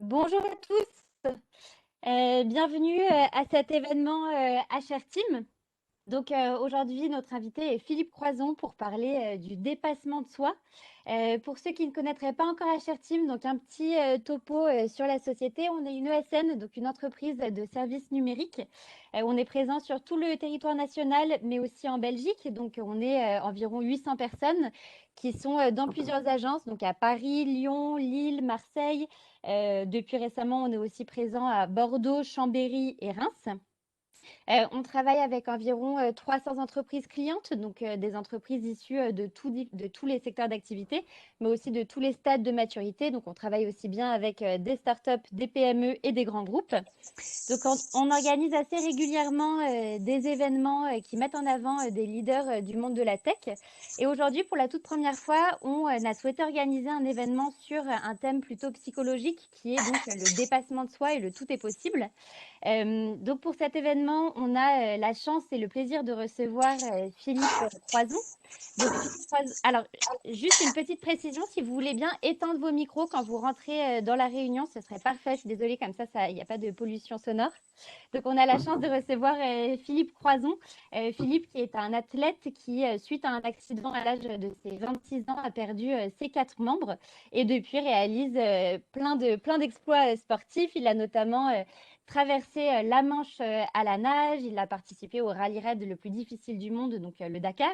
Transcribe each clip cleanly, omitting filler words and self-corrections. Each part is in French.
Bonjour à tous, bienvenue à cet événement HR Team. Donc aujourd'hui, notre invité est Philippe Croison pour parler du dépassement de soi. Pour ceux qui ne connaîtraient pas encore HR Team, donc un petit topo sur la société. On est une ESN, donc une entreprise de services numériques. On est présent sur tout le territoire national, mais aussi en Belgique. Donc on est environ 800 personnes qui sont dans plusieurs agences, donc à Paris, Lyon, Lille, Marseille. Depuis récemment, on est aussi présent à Bordeaux, Chambéry et Reims. On travaille avec environ 300 entreprises clientes, donc des entreprises issues de tous les secteurs d'activité, mais aussi de tous les stades de maturité. Donc, on travaille aussi bien avec des startups, des PME et des grands groupes. Donc, on organise assez régulièrement des événements qui mettent en avant des leaders du monde de la tech. Et aujourd'hui, pour la toute première fois, on a souhaité organiser un événement sur un thème plutôt psychologique, qui est donc le dépassement de soi et le tout est possible. Donc pour cet événement, on a la chance et le plaisir de recevoir Philippe Croison. Donc Philippe Croison, alors juste une petite précision, si vous voulez bien éteindre vos micros quand vous rentrez dans la réunion, ce serait parfait. Je suis désolée, comme ça, il n'y a pas de pollution sonore. Donc on a la chance de recevoir Philippe Croison. Philippe qui est un athlète qui, suite à un accident à l'âge de ses 26 ans, a perdu ses 4 membres et depuis réalise plein d'exploits sportifs. Il a notamment traversé la Manche à la nage. Il a participé au rallye raid le plus difficile du monde, donc le Dakar.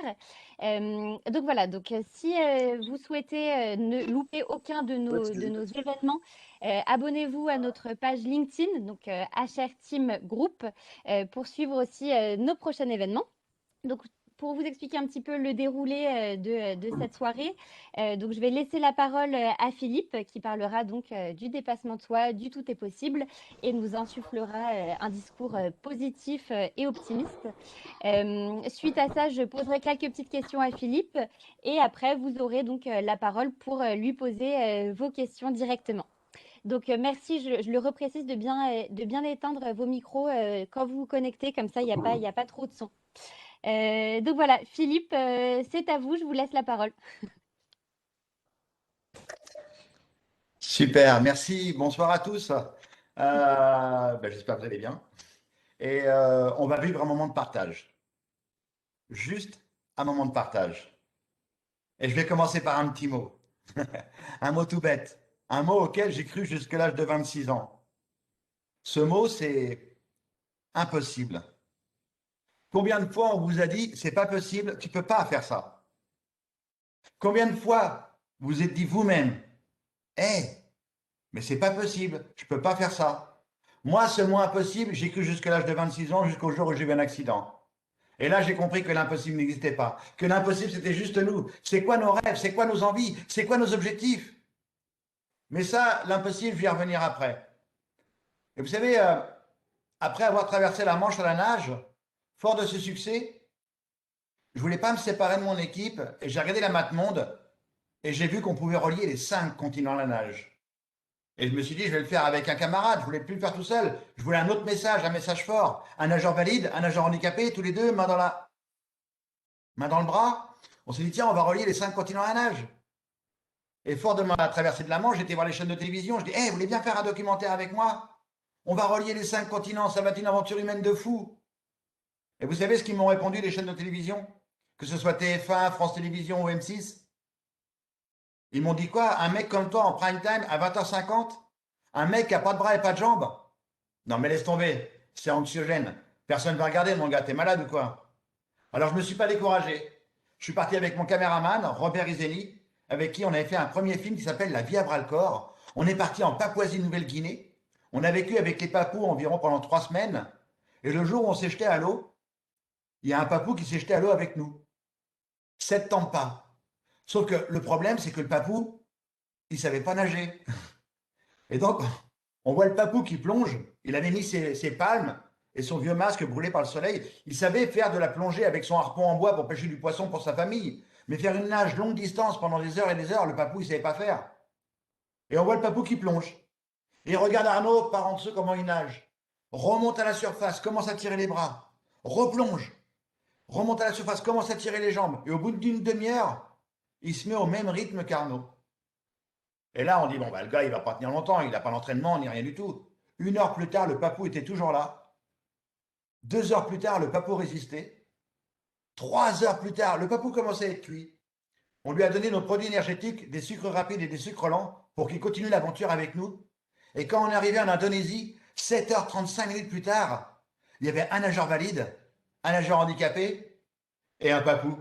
Donc voilà, donc si vous souhaitez ne louper aucun de nos événements, abonnez-vous à notre page LinkedIn, donc HR Team Group, pour suivre aussi nos prochains événements. Donc, pour vous expliquer un petit peu le déroulé de cette soirée, donc je vais laisser la parole à Philippe qui parlera donc du dépassement de soi, du tout est possible et nous insufflera un discours positif et optimiste. Suite à ça, je poserai quelques petites questions à Philippe et après vous aurez donc la parole pour lui poser vos questions directement. Donc merci, je le reprécise de bien éteindre vos micros quand vous vous connectez, comme ça il y a pas trop de son. Donc voilà, Philippe, c'est à vous, je vous laisse la parole. Super, merci. Bonsoir à tous. J'espère que vous allez bien. Et on va vivre un moment de partage. Juste un moment de partage. Et je vais commencer par un petit mot. Un mot tout bête. Un mot auquel j'ai cru jusqu'à l'âge de 26 ans. Ce mot, c'est impossible. Combien de fois on vous a dit, c'est pas possible, tu peux pas faire ça? Combien de fois vous êtes dit vous-même, hé, mais c'est pas possible, je peux pas faire ça. Moi, ce mot impossible, j'ai cru jusqu'à l'âge de 26 ans, jusqu'au jour où j'ai eu un accident. Et là, j'ai compris que l'impossible n'existait pas, que l'impossible, c'était juste nous. C'est quoi nos rêves, c'est quoi nos envies, c'est quoi nos objectifs? Mais ça, l'impossible, je vais y revenir après. Et vous savez, après avoir traversé la Manche à la nage, fort de ce succès, je voulais pas me séparer de mon équipe et j'ai regardé la map monde et j'ai vu qu'on pouvait relier les 5 continents à la nage. Et je me suis dit, je vais le faire avec un camarade. Je voulais plus le faire tout seul. Je voulais un autre message, un message fort. Un nageur valide, un nageur handicapé, tous les deux, main dans le bras. On s'est dit, tiens, on va relier les 5 continents à la nage. Et fort de ma traversée de la Manche, j'étais voir les chaînes de télévision. Je dis, hey, vous voulez bien faire un documentaire avec moi? On va relier les 5 continents. Ça va être une aventure humaine de fou. Et vous savez ce qu'ils m'ont répondu, les chaînes de télévision? Que ce soit TF1, France Télévisions ou M6? Ils m'ont dit quoi? Un mec comme toi en prime time à 20h50? Un mec qui a pas de bras et pas de jambes? Non, mais laisse tomber, c'est anxiogène. Personne ne va regarder, mon gars, t'es malade ou quoi? Alors, je ne me suis pas découragé. Je suis parti avec mon caméraman, Robert Iseli, avec qui on avait fait un premier film qui s'appelle La vie à bras-le-corps. On est parti en Papouasie-Nouvelle-Guinée. On a vécu avec les Papous environ pendant 3 semaines. Et le jour où on s'est jeté à l'eau, il y a un Papou qui s'est jeté à l'eau avec nous. 7 ans de pas. Sauf que le problème, c'est que le Papou, il savait pas nager. Et donc, on voit le papou qui plonge. Il avait mis ses palmes et son vieux masque brûlé par le soleil. Il savait faire de la plongée avec son harpon en bois pour pêcher du poisson pour sa famille. Mais faire une nage longue distance pendant des heures et des heures, le papou, il ne savait pas faire. Et on voit le papou qui plonge. Et il regarde Arnaud par en dessous comment il nage. Remonte à la surface, commence à tirer les bras. Replonge. Remonte à la surface, commence à tirer les jambes. Et au bout d'une demi-heure, il se met au même rythme qu'Arnaud. Et là, on dit, bon, bah, le gars, il va pas tenir longtemps, il n'a pas l'entraînement, ni rien du tout. 1 heure plus tard, le papou était toujours là. 2 heures plus tard, le papou résistait. 3 heures plus tard, le papou commençait à être cuit. On lui a donné nos produits énergétiques, des sucres rapides et des sucres lents, pour qu'il continue l'aventure avec nous. Et quand on est arrivé en Indonésie, 7h35 plus tard, il y avait un nageur valide, un nageur handicapé et un papou.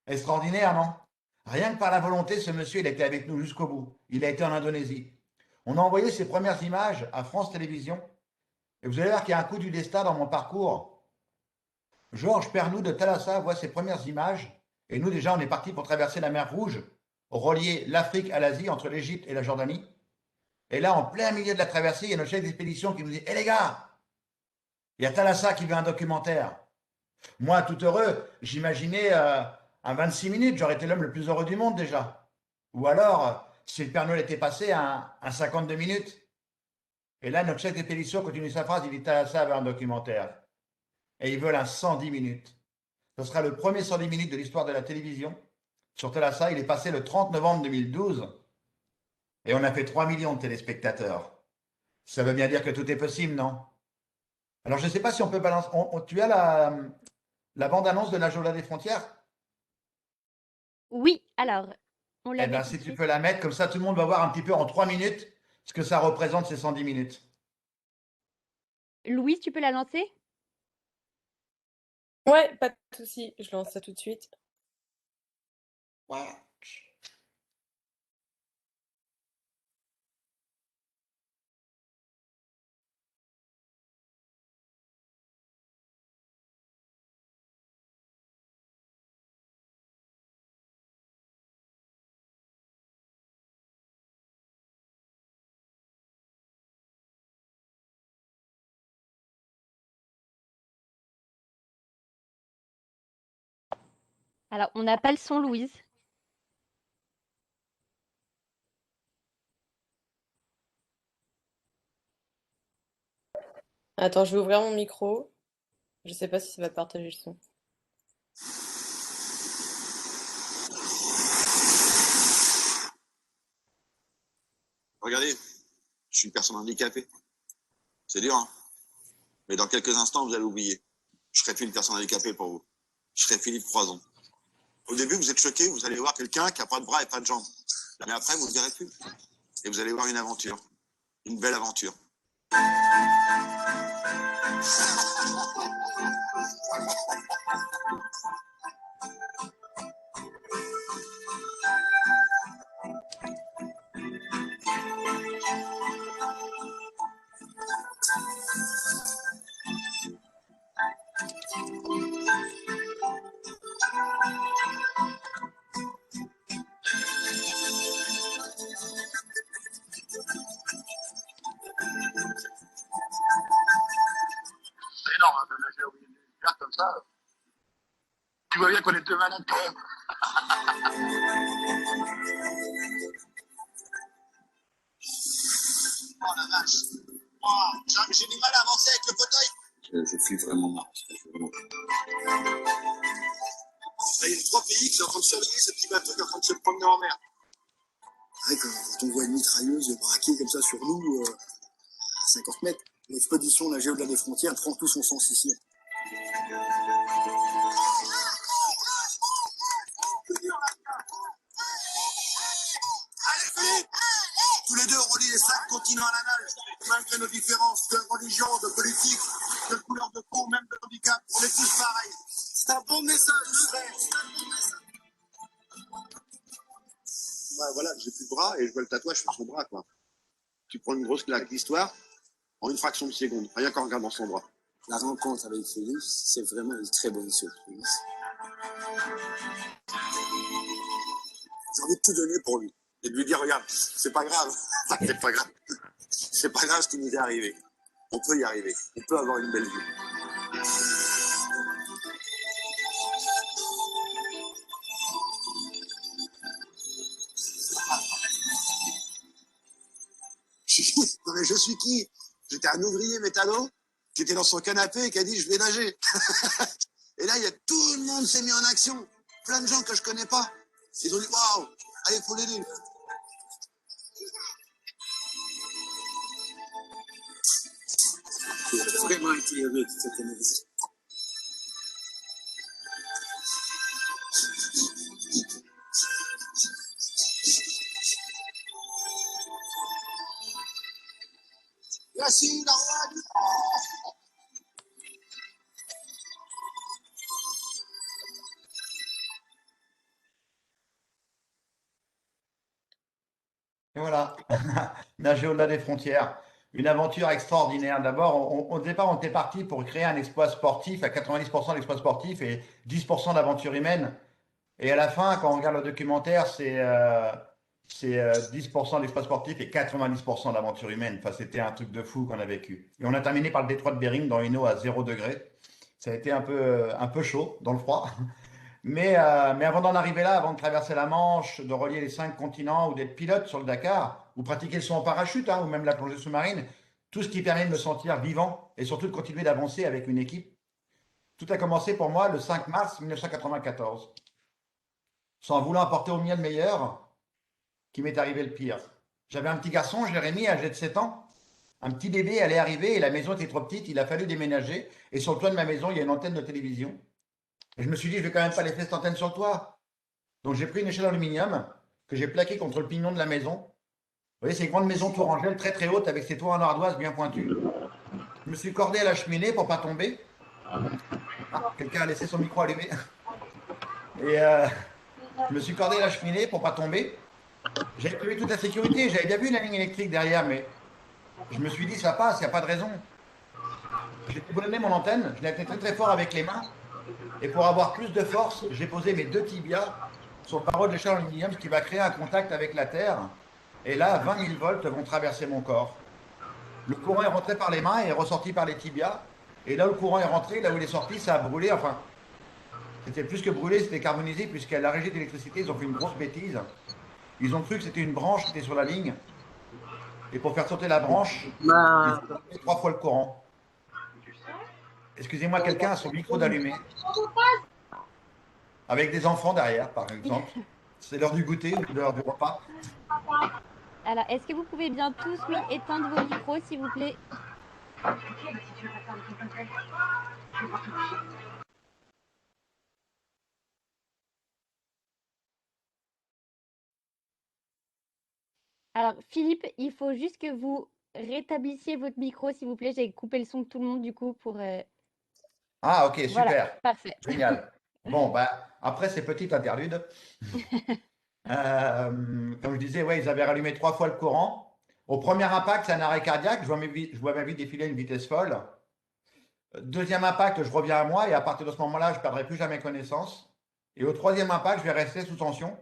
Extraordinaire, non? Rien que par la volonté, ce monsieur, il a été avec nous jusqu'au bout. Il a été en Indonésie. On a envoyé ses premières images à France Télévisions. Et vous allez voir qu'il y a un coup du destin dans mon parcours. Georges Pernou de Thalassa voit ses premières images. Et nous, déjà, on est parti pour traverser la mer Rouge, relier l'Afrique à l'Asie, entre l'Égypte et la Jordanie. Et là, en plein milieu de la traversée, il y a notre chef d'expédition qui nous dit: hé les gars, il y a Thalassa qui veut un documentaire. Moi, tout heureux, j'imaginais un 26 minutes, j'aurais été l'homme le plus heureux du monde déjà. Ou alors, si le Père Noël était passé, un 52 minutes. Et là, notre chef d'expédition continue sa phrase, il dit: Thalassa veut un documentaire. Et ils veulent un 110 minutes. Ce sera le premier 110 minutes de l'histoire de la télévision. Sur Thalassa, il est passé le 30 novembre 2012 et on a fait 3 millions de téléspectateurs. Ça veut bien dire que tout est possible, non? Alors, je ne sais pas si on peut balancer. Tu as la bande-annonce de la Jola des frontières? Oui, alors, on Eh la met bien, tout si de tu suite. peux la mettre, comme ça, tout le monde va voir un petit peu en 3 minutes ce que ça représente ces 110 minutes. Louise, tu peux la lancer? Ouais, pas de souci, je lance ça tout de suite. Voilà. Alors, on n'a pas le son, Louise. Attends, je vais ouvrir mon micro. Je sais pas si ça va partager le son. Regardez, je suis une personne handicapée. C'est dur, hein. Mais dans quelques instants, vous allez oublier. Je serai plus une personne handicapée pour vous. Je serai Philippe Croison. Au début, vous êtes choqués, vous allez voir quelqu'un qui n'a pas de bras et pas de jambes. Mais après, vous ne verrez plus. Et vous allez voir une aventure. Une belle aventure. C'est énorme, hein, de nager au milieu d'une mer comme ça. Tu vois bien qu'on est deux malades quand même. Oh la vache. Oh, j'ai du mal à avancer avec le fauteuil. Je suis vraiment marre. Il y a 3 pays qui sont en train de surveiller ce petit bateau qui est en train de se promener en mer. Ouais, quand on voit une mitrailleuse braquée comme ça sur nous, à 50 mètres, l'expédition de la Géo des frontières prend tout son sens ici. Allez, Philippe! Tous les deux, on relie les 5 continents à la nage. Malgré nos différences de religion, de politique, de couleur de peau, même de handicap, on est tous pareils. C'est un bon message, frère. Ouais, voilà, j'ai plus de bras et je vois le tatouage sur son bras, quoi. Tu prends une grosse claque. L'histoire, en une fraction de seconde, rien qu'en regardant son bras. La rencontre avec Félix, c'est vraiment une très bonne surprise. J'ai envie de tout donner pour lui. Et de lui dire, regarde, c'est pas grave. C'est pas grave. C'est pas grave ce qui nous est arrivé. On peut y arriver. On peut avoir une belle vie. Non mais je suis qui? J'étais un ouvrier métallo qui était dans son canapé et qui a dit je vais nager. Et là, il y a tout le monde s'est mis en action. Plein de gens que je connais pas. Ils ont dit waouh, allez, faut l'aider. qui a vraiment été heureux de cette année. Merci, la roi. Et voilà, nager au-delà des frontières. Une aventure extraordinaire. D'abord, au départ, on était parti pour créer un exploit sportif, à 90% d'exploit sportif et 10% d'aventure humaine. Et à la fin, quand on regarde le documentaire, c'est 10% d'exploit sportif et 90% d'aventure humaine. Enfin, c'était un truc de fou qu'on a vécu. Et on a terminé par le détroit de Bering dans une eau à 0 degré. Ça a été un peu chaud dans le froid. Mais avant d'en arriver là, avant de traverser la Manche, de relier les 5 continents ou d'être pilote sur le Dakar, ou pratiquer le saut en parachute, hein, ou même la plongée sous-marine, tout ce qui permet de me sentir vivant et surtout de continuer d'avancer avec une équipe. Tout a commencé pour moi le 5 mars 1994. Sans vouloir apporter au mien le meilleur, qui m'est arrivé le pire. J'avais un petit garçon, Jérémy, âgé de 7 ans. Un petit bébé allait arriver et la maison était trop petite, il a fallu déménager. Et sur le toit de ma maison, il y a une antenne de télévision. Et je me suis dit, je vais quand même pas laisser cette antenne sur le toit. Donc j'ai pris une échelle d'aluminium que j'ai plaquée contre le pignon de la maison. Vous voyez, c'est une grande maison tourangelle très très haute avec ses toits en ardoise bien pointus. Je me suis cordé à la cheminée pour pas tomber. Ah, quelqu'un a laissé son micro allumé. Et je me suis cordé à la cheminée pour pas tomber. J'avais prévu toute la sécurité, j'avais bien vu la ligne électrique derrière, mais je me suis dit, ça passe, il n'y a pas de raison. J'ai boulonné mon antenne, je l'ai tenu très très fort avec les mains, et pour avoir plus de force, j'ai posé mes 2 tibias sur le barreau de l'échelle en aluminium, ce qui va créer un contact avec la terre. Et là, 20 000 volts vont traverser mon corps. Le courant est rentré par les mains et est ressorti par les tibias. Et là où le courant est rentré, là où il est sorti, ça a brûlé. Enfin, c'était plus que brûlé, c'était carbonisé, puisqu'à la régie d'électricité, ils ont fait une grosse bêtise. Ils ont cru que c'était une branche qui était sur la ligne. Et pour faire sauter la branche, ils ont coupé 3 fois le courant. Excusez-moi, quelqu'un a son micro d'allumé. Avec des enfants derrière, par exemple. C'est l'heure du goûter ou l'heure du repas. Alors, est-ce que vous pouvez bien tous, oui, éteindre vos micros, s'il vous plaît? Alors, Philippe, il faut juste que vous rétablissiez votre micro, s'il vous plaît. J'ai coupé le son de tout le monde, du coup, pour... Ah, ok, Voilà, super. parfait. Génial. Bon, bah, après ces petites interludes, comme je disais, ouais, ils avaient rallumé 3 fois le courant. Au premier impact, c'est un arrêt cardiaque. Je vois ma vie défiler à une vitesse folle. Deuxième impact, je reviens à moi et à partir de ce moment-là, je ne perdrai plus jamais connaissance. Et au troisième impact, je vais rester sous tension.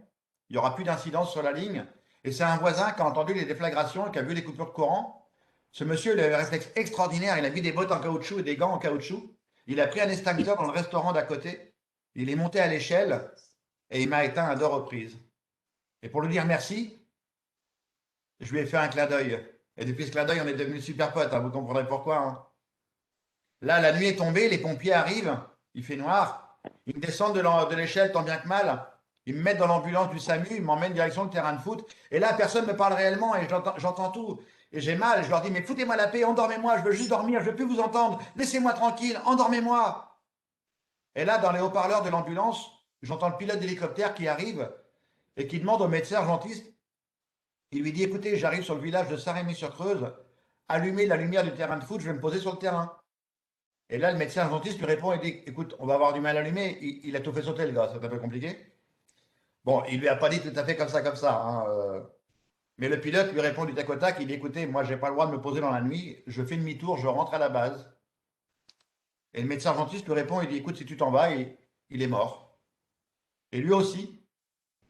Il n'y aura plus d'incidence sur la ligne. Et c'est un voisin qui a entendu les déflagrations et qui a vu les coupures de courant. Ce monsieur, il a eu un réflexe extraordinaire. Il a mis des bottes en caoutchouc et des gants en caoutchouc. Il a pris un extincteur dans le restaurant d'à côté. Il est monté à l'échelle et il m'a éteint à 2 reprises. Et pour lui dire merci, je lui ai fait un clin d'œil. Et depuis ce clin d'œil, on est devenus super potes, hein, vous comprendrez pourquoi. Hein. Là, la nuit est tombée, les pompiers arrivent, il fait noir. Ils me descendent de l'échelle tant bien que mal. Ils me mettent dans l'ambulance du SAMU, ils m'emmènent direction le terrain de foot. Et là, personne ne me parle réellement et j'entends tout. Et j'ai mal, je leur dis, mais foutez-moi la paix, endormez-moi, je veux juste dormir, je ne veux plus vous entendre, laissez-moi tranquille, endormez-moi. Et là, dans les haut-parleurs de l'ambulance, j'entends le pilote d'hélicoptère qui arrive et qui demande au médecin urgentiste, il lui dit, écoutez, j'arrive sur le village de Saint-Rémy-sur-Creuse, allumez la lumière du terrain de foot, je vais me poser sur le terrain. Et là, le médecin urgentiste lui répond et dit, écoute, on va avoir du mal à allumer, il a tout fait sauter le gars, c'est un peu compliqué. Bon, il lui a pas dit tout à fait comme ça. Hein, mais le pilote lui répond du tac au tac, il dit, écoutez, moi, j'ai pas le droit de me poser dans la nuit, je fais demi-tour, je rentre à la base. Et le médecin urgentiste lui répond, il dit, écoute, si tu t'en vas, il est mort. Et lui aussi,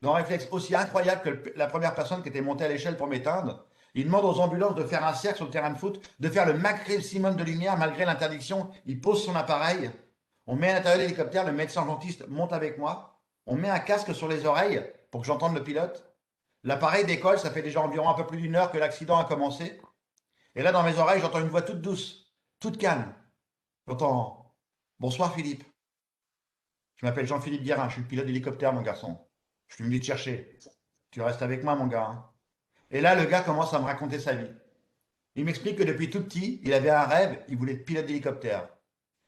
dans un réflexe aussi incroyable que la première personne qui était montée à l'échelle pour m'éteindre, il demande aux ambulances de faire un cercle sur le terrain de foot, de faire le maximum de lumière malgré l'interdiction. Il pose son appareil, on met à l'intérieur de l'hélicoptère, le médecin urgentiste monte avec moi, on met un casque sur les oreilles pour que j'entende le pilote. L'appareil décolle, ça fait déjà environ un peu plus d'1 heure que l'accident a commencé. Et là, dans mes oreilles, j'entends une voix toute douce, toute calme. J'entends bonsoir Philippe. Je m'appelle Jean-Philippe Guérin, je suis le pilote d'hélicoptère, mon garçon. Je suis venu te chercher. Tu restes avec moi, mon gars. Hein. Et là, le gars commence à me raconter sa vie. Il m'explique que depuis tout petit, il avait un rêve, il voulait être pilote d'hélicoptère.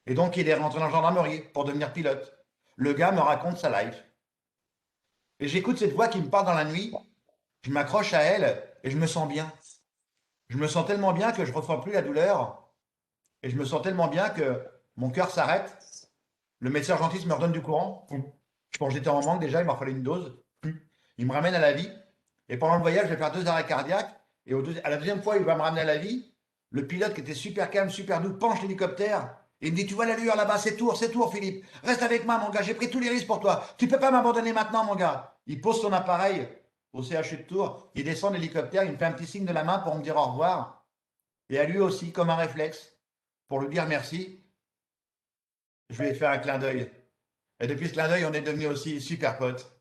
Et donc, il est rentré dans la gendarmerie pour devenir pilote. Le gars me raconte sa life. Et j'écoute cette voix qui me parle dans la nuit, je m'accroche à elle et je me sens bien. Je me sens tellement bien que je ne ressens plus la douleur et je me sens tellement bien que mon cœur s'arrête. Le médecin urgentiste me redonne du courant. Je pense que j'étais en manque déjà, il m'a fallu une dose. Il me ramène à la vie. Et pendant le voyage, je vais faire 2 arrêts cardiaques. Et à la deuxième fois, il va me ramener à la vie. Le pilote qui était super calme, super doux, penche l'hélicoptère. Et il me dit, tu vois la lueur là-bas, c'est Tours, Philippe. Reste avec moi, mon gars, j'ai pris tous les risques pour toi. Tu peux pas m'abandonner maintenant, mon gars. Il pose son appareil au CHU de Tours. Il descend de l'hélicoptère, il me fait un petit signe de la main pour me dire au revoir. Et à lui aussi, comme un réflexe, pour lui dire merci, je lui ai fait un clin d'œil. Et depuis ce clin d'œil, on est devenus aussi super potes.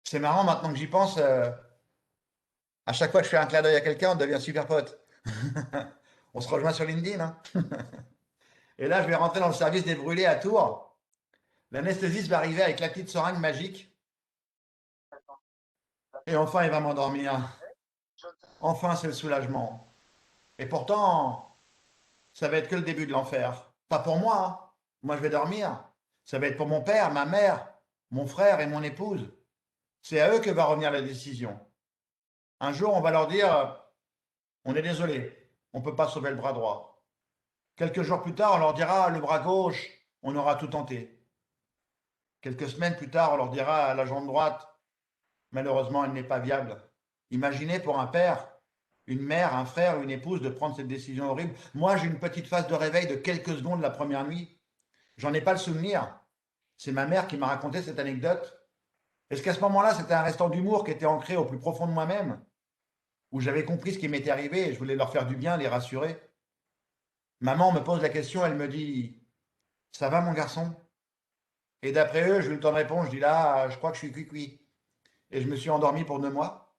C'est marrant maintenant que j'y pense. À chaque fois que je fais un clin d'œil à quelqu'un, on devient super potes. On se rejoint sur LinkedIn. Hein. Et là, je vais rentrer dans le service des brûlés à Tours. L'anesthésiste va arriver avec la petite seringue magique. Et enfin, il va m'endormir. Enfin, c'est le soulagement. Et pourtant, ça va être que le début de l'enfer. Pas pour moi. Hein. Moi, je vais dormir. Ça va être pour mon père, ma mère, mon frère et mon épouse. C'est à eux que va revenir la décision. Un jour, on va leur dire, on est désolé, on ne peut pas sauver le bras droit. Quelques jours plus tard, on leur dira, le bras gauche, on aura tout tenté. Quelques semaines plus tard, on leur dira, la jambe droite, malheureusement, elle n'est pas viable. Imaginez pour un père, une mère, un frère ou une épouse de prendre cette décision horrible. Moi, j'ai une petite phase de réveil de quelques secondes la première nuit. J'en ai pas le souvenir. C'est ma mère qui m'a raconté cette anecdote. Est-ce qu'à ce moment-là, c'était un restant d'humour qui était ancré au plus profond de moi-même, où j'avais compris ce qui m'était arrivé et je voulais leur faire du bien, les rassurer? Maman me pose la question, elle me dit, ça va mon garçon? Et d'après eux, je lui ai eu le temps de répondre, je dis là, je crois que je suis cuit-cuit. Et je me suis endormi pour 2 mois.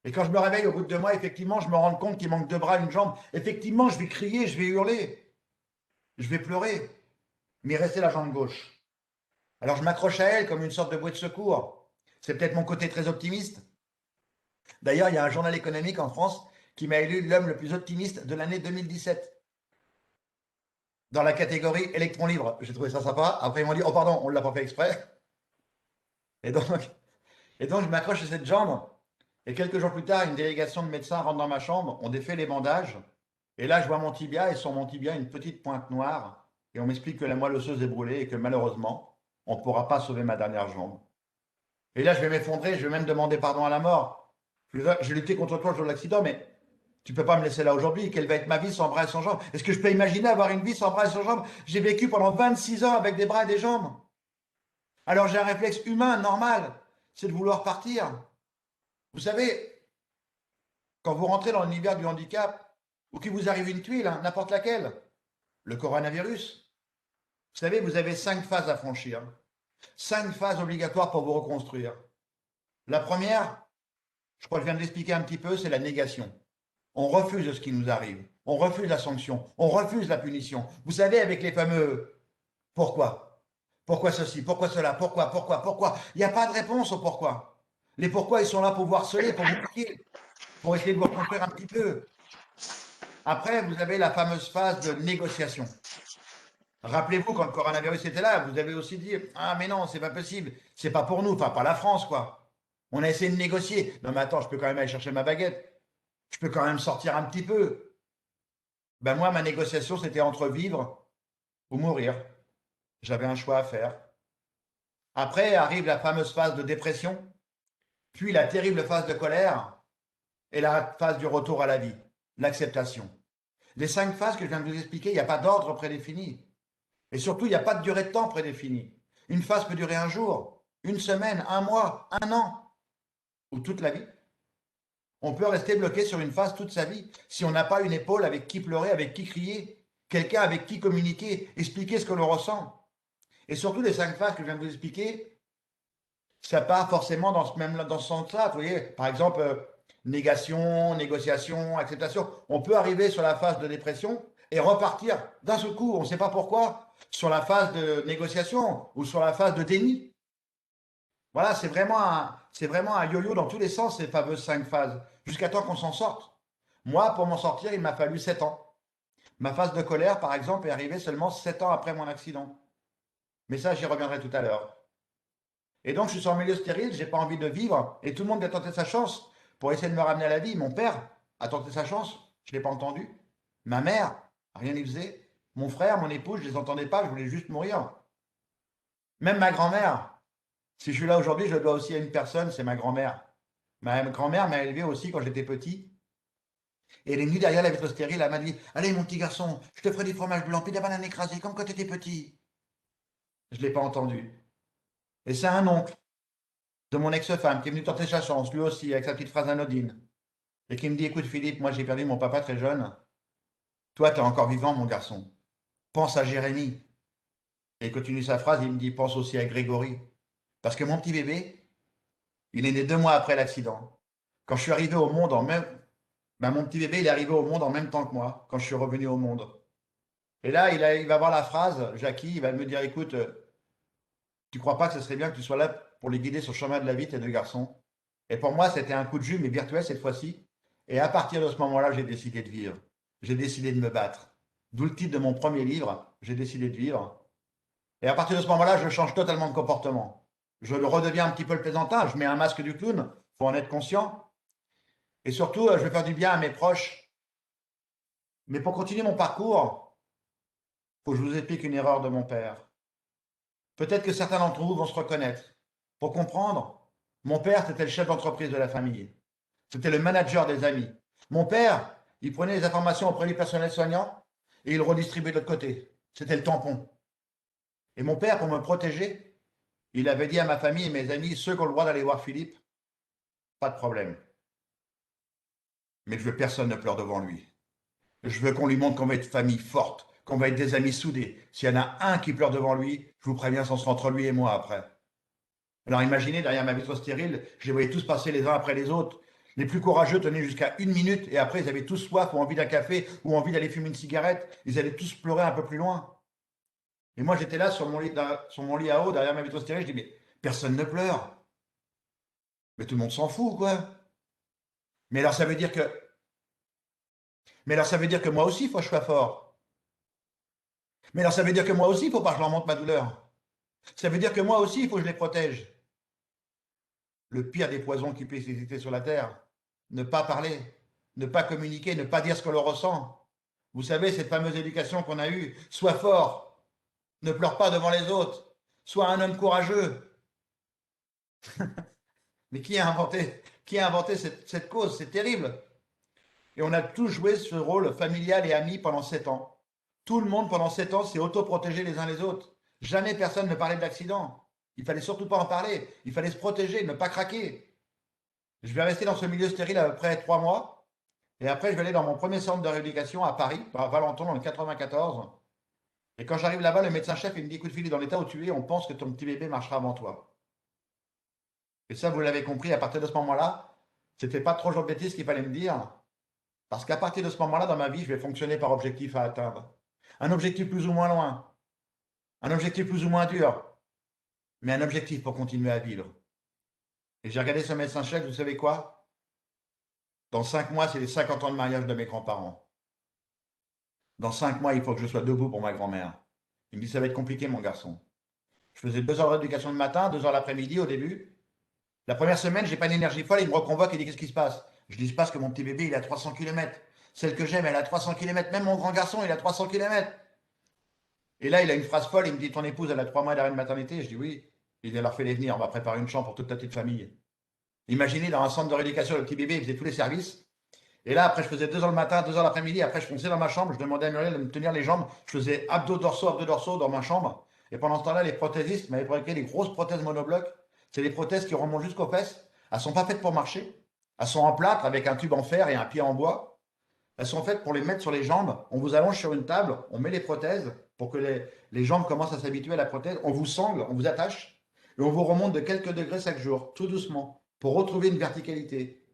Et quand je me réveille au bout de 2 mois, effectivement, je me rends compte qu'il manque 2 bras, une jambe. Effectivement, je vais crier, je vais hurler, je vais pleurer. Mais il restait la jambe gauche. Alors je m'accroche à elle comme une sorte de bouée de secours. C'est peut-être mon côté très optimiste. D'ailleurs, il y a un journal économique en France qui m'a élu l'homme le plus optimiste de l'année 2017 dans la catégorie électron libre. J'ai trouvé ça sympa. Après, ils m'ont dit, oh pardon, on ne l'a pas fait exprès. Et donc, je m'accroche à cette jambe. Et quelques jours plus tard, une délégation de médecins rentre dans ma chambre, on défait les bandages. Et là, je vois mon tibia et sur mon tibia, une petite pointe noire. Et on m'explique que la moelle osseuse est brûlée et que malheureusement, on ne pourra pas sauver ma dernière jambe. Et là, je vais m'effondrer, je vais même demander pardon à la mort. J'ai lutté contre toi le jour de l'accident, mais tu ne peux pas me laisser là aujourd'hui. Quelle va être ma vie sans bras et sans jambes? Est-ce que je peux imaginer avoir une vie sans bras et sans jambes? J'ai vécu pendant 26 ans avec des bras et des jambes. Alors j'ai un réflexe humain normal, c'est de vouloir partir. Vous savez, quand vous rentrez dans l'univers du handicap, ou qu'il vous arrive une tuile, hein, n'importe laquelle, le coronavirus, vous savez, vous avez 5 phases à franchir. 5 phases obligatoires pour vous reconstruire. La première, je crois que je viens de l'expliquer un petit peu, c'est la négation. On refuse ce qui nous arrive. On refuse la sanction. On refuse la punition. Vous savez, avec les fameux pourquoi? Pourquoi ceci? Pourquoi cela? Pourquoi? Il n'y a pas de réponse au pourquoi. Les pourquoi, ils sont là pour vous harceler, pour vous piquer, pour essayer de vous reconstruire un petit peu. Après, vous avez la fameuse phase de négociation. Rappelez-vous, quand le coronavirus était là, vous avez aussi dit, ah mais non, c'est pas possible, c'est pas pour nous, enfin pas la France, quoi. On a essayé de négocier. Non mais attends, je peux quand même aller chercher ma baguette. Je peux quand même sortir un petit peu. Ben moi, ma négociation, c'était entre vivre ou mourir. J'avais un choix à faire. Après arrive la fameuse phase de dépression, puis la terrible phase de colère et la phase du retour à la vie, l'acceptation. Les 5 phases que je viens de vous expliquer, il n'y a pas d'ordre prédéfini. Et surtout, il n'y a pas de durée de temps prédéfinie. Une phase peut durer un jour, une semaine, un mois, un an, ou toute la vie. On peut rester bloqué sur une phase toute sa vie si on n'a pas une épaule avec qui pleurer, avec qui crier, quelqu'un avec qui communiquer, expliquer ce que l'on ressent. Et surtout, les 5 phases que je viens de vous expliquer, ça part forcément dans ce sens-là. Vous voyez, par exemple, négation, négociation, acceptation. On peut arriver sur la phase de dépression et repartir d'un seul coup, on ne sait pas pourquoi, sur la phase de négociation ou sur la phase de déni. Voilà, c'est vraiment un yo-yo dans tous les sens, ces fameuses 5 phases. jusqu'à temps qu'on s'en sorte. Moi, pour m'en sortir, il m'a fallu 7 ans. Ma phase de colère, par exemple, est arrivée seulement 7 ans après mon accident. Mais ça, j'y reviendrai tout à l'heure. Et donc, je suis sur un milieu stérile, j'ai pas envie de vivre, et tout le monde a tenté sa chance pour essayer de me ramener à la vie. Mon père a tenté sa chance, je ne l'ai pas entendu. Ma mère, rien n'y faisait. Mon frère, mon épouse, je ne les entendais pas, je voulais juste mourir. Même ma grand-mère, si je suis là aujourd'hui, je le dois aussi à une personne, c'est ma grand-mère. Ma grand-mère m'a élevé aussi quand j'étais petit. Et elle est venue derrière la vitre stérile, elle m'a dit: Allez, mon petit garçon, je te ferai des fromages blancs, puis des bananes écrasées, comme quand tu étais petit. Je ne l'ai pas entendu. Et c'est un oncle de mon ex-femme qui est venu tenter sa chance, lui aussi, avec sa petite phrase anodine, et qui me dit: Écoute, Philippe, moi j'ai perdu mon papa très jeune. Toi, tu es encore vivant, mon garçon. Pense à Jérémie. Et il continue sa phrase, il me dit: Pense aussi à Grégory. Parce que mon petit bébé, il est né 2 mois après l'accident. Quand je suis arrivé au monde en même. Ben, mon petit bébé, il est arrivé au monde en même temps que moi, quand je suis revenu au monde. Et là, il va voir la phrase, Jackie, il va me dire: Écoute, tu crois pas que ce serait bien que tu sois là pour les guider sur le chemin de la vie, tes 2 garçons? Et pour moi, c'était un coup de jus, mais virtuel cette fois-ci. Et à partir de ce moment-là, j'ai décidé de vivre. J'ai décidé de me battre. D'où le titre de mon premier livre, J'ai décidé de vivre. Et à partir de ce moment-là, je change totalement de comportement. Je le redeviens un petit peu le plaisantin, je mets un masque du clown, il faut en être conscient. Et surtout, je vais faire du bien à mes proches. Mais pour continuer mon parcours, il faut que je vous explique une erreur de mon père. Peut-être que certains d'entre vous vont se reconnaître. Pour comprendre, mon père, c'était le chef d'entreprise de la famille. C'était le manager des amis. Mon père, il prenait les informations auprès du personnel soignant et il le redistribuait de l'autre côté. C'était le tampon. Et mon père, pour me protéger, il avait dit à ma famille et mes amis: ceux qui ont le droit d'aller voir Philippe, pas de problème. Mais je veux que personne ne pleure devant lui. Je veux qu'on lui montre qu'on va être famille forte, qu'on va être des amis soudés. S'il y en a un qui pleure devant lui, je vous préviens, ça sera entre lui et moi après. Alors imaginez, derrière ma vitre stérile, je les voyais tous passer les uns après les autres. Les plus courageux tenaient jusqu'à 1 minute et après ils avaient tous soif ou envie d'un café ou envie d'aller fumer une cigarette. Ils allaient tous pleurer un peu plus loin. Et moi j'étais là sur mon lit à eau, derrière ma vitre stérile, je dis: mais personne ne pleure. Mais tout le monde s'en fout, quoi. Mais alors ça veut dire que, mais alors ça veut dire que moi aussi, il faut que je sois fort. Mais alors ça veut dire que moi aussi, il ne faut pas que je leur montre ma douleur. Ça veut dire que moi aussi, il faut que je les protège. Le pire des poisons qui puissent exister sur la Terre, ne pas parler, ne pas communiquer, ne pas dire ce que l'on ressent. Vous savez, cette fameuse éducation qu'on a eue: sois fort, ne pleure pas devant les autres, sois un homme courageux. Mais qui a inventé cette cause? C'est terrible. Et on a tous joué ce rôle familial et ami pendant 7 ans. Tout le monde, pendant 7 ans, s'est autoprotégé les uns les autres. Jamais personne ne parlait de l'accident. Il fallait surtout pas en parler. Il fallait se protéger, ne pas craquer. Je vais rester dans ce milieu stérile à peu près 3 mois. Et après, je vais aller dans mon premier centre de rééducation à Paris, à Valenton, dans le 94. Et quand j'arrive là-bas, le médecin-chef, il me dit: écoute, Philippe, dans l'état où tu es, on pense que ton petit bébé marchera avant toi. Et ça, vous l'avez compris, à partir de ce moment-là, c'était pas trop de bêtises qu'il fallait me dire. Parce qu'à partir de ce moment-là, dans ma vie, je vais fonctionner par objectif à atteindre. Un objectif plus ou moins loin, un objectif plus ou moins dur, mais un objectif pour continuer à vivre. Et j'ai regardé ce médecin-chef, vous savez quoi? Dans 5 mois, c'est les 50 ans de mariage de mes grands-parents. Dans 5 mois, il faut que je sois debout pour ma grand-mère. Il me dit: ça va être compliqué, mon garçon. Je faisais 2 heures d'éducation le matin, 2 heures l'après-midi au début. La première semaine, j'ai pas d'énergie folle, il me reconvoque et dit: qu'est-ce qui se passe? Je dis: il se passe que mon petit bébé, il a 300 km. Celle que j'aime, elle a 300 km. Même mon grand garçon, il a 300 km. Et là, il a une phrase folle, il me dit: ton épouse, elle a 3 mois d'arrêt de maternité. Je dis: oui. Il dit: alors fais-les venir, on va préparer une chambre pour toute ta petite famille. Imaginez, dans un centre de rééducation, le petit bébé, il faisait tous les services. Et là, après, je faisais 2 heures le matin, 2 heures l'après-midi. Après, je fonçais dans ma chambre, je demandais à Muriel de me tenir les jambes. Je faisais abdos dorsaux dans ma chambre. Et pendant ce temps-là, les prothésistes m'avaient fabriqué des grosses prothèses monoblocs. C'est des prothèses qui remontent jusqu'aux fesses. Elles ne sont pas faites pour marcher. Elles sont en plâtre avec un tube en fer et un pied en bois. Elles sont faites pour les mettre sur les jambes. On vous allonge sur une table, on met les prothèses pour que les jambes commencent à s'habituer à la prothèse. On vous sangle, on vous attache et on vous remonte de quelques degrés chaque jour, tout doucement, pour retrouver une verticalité.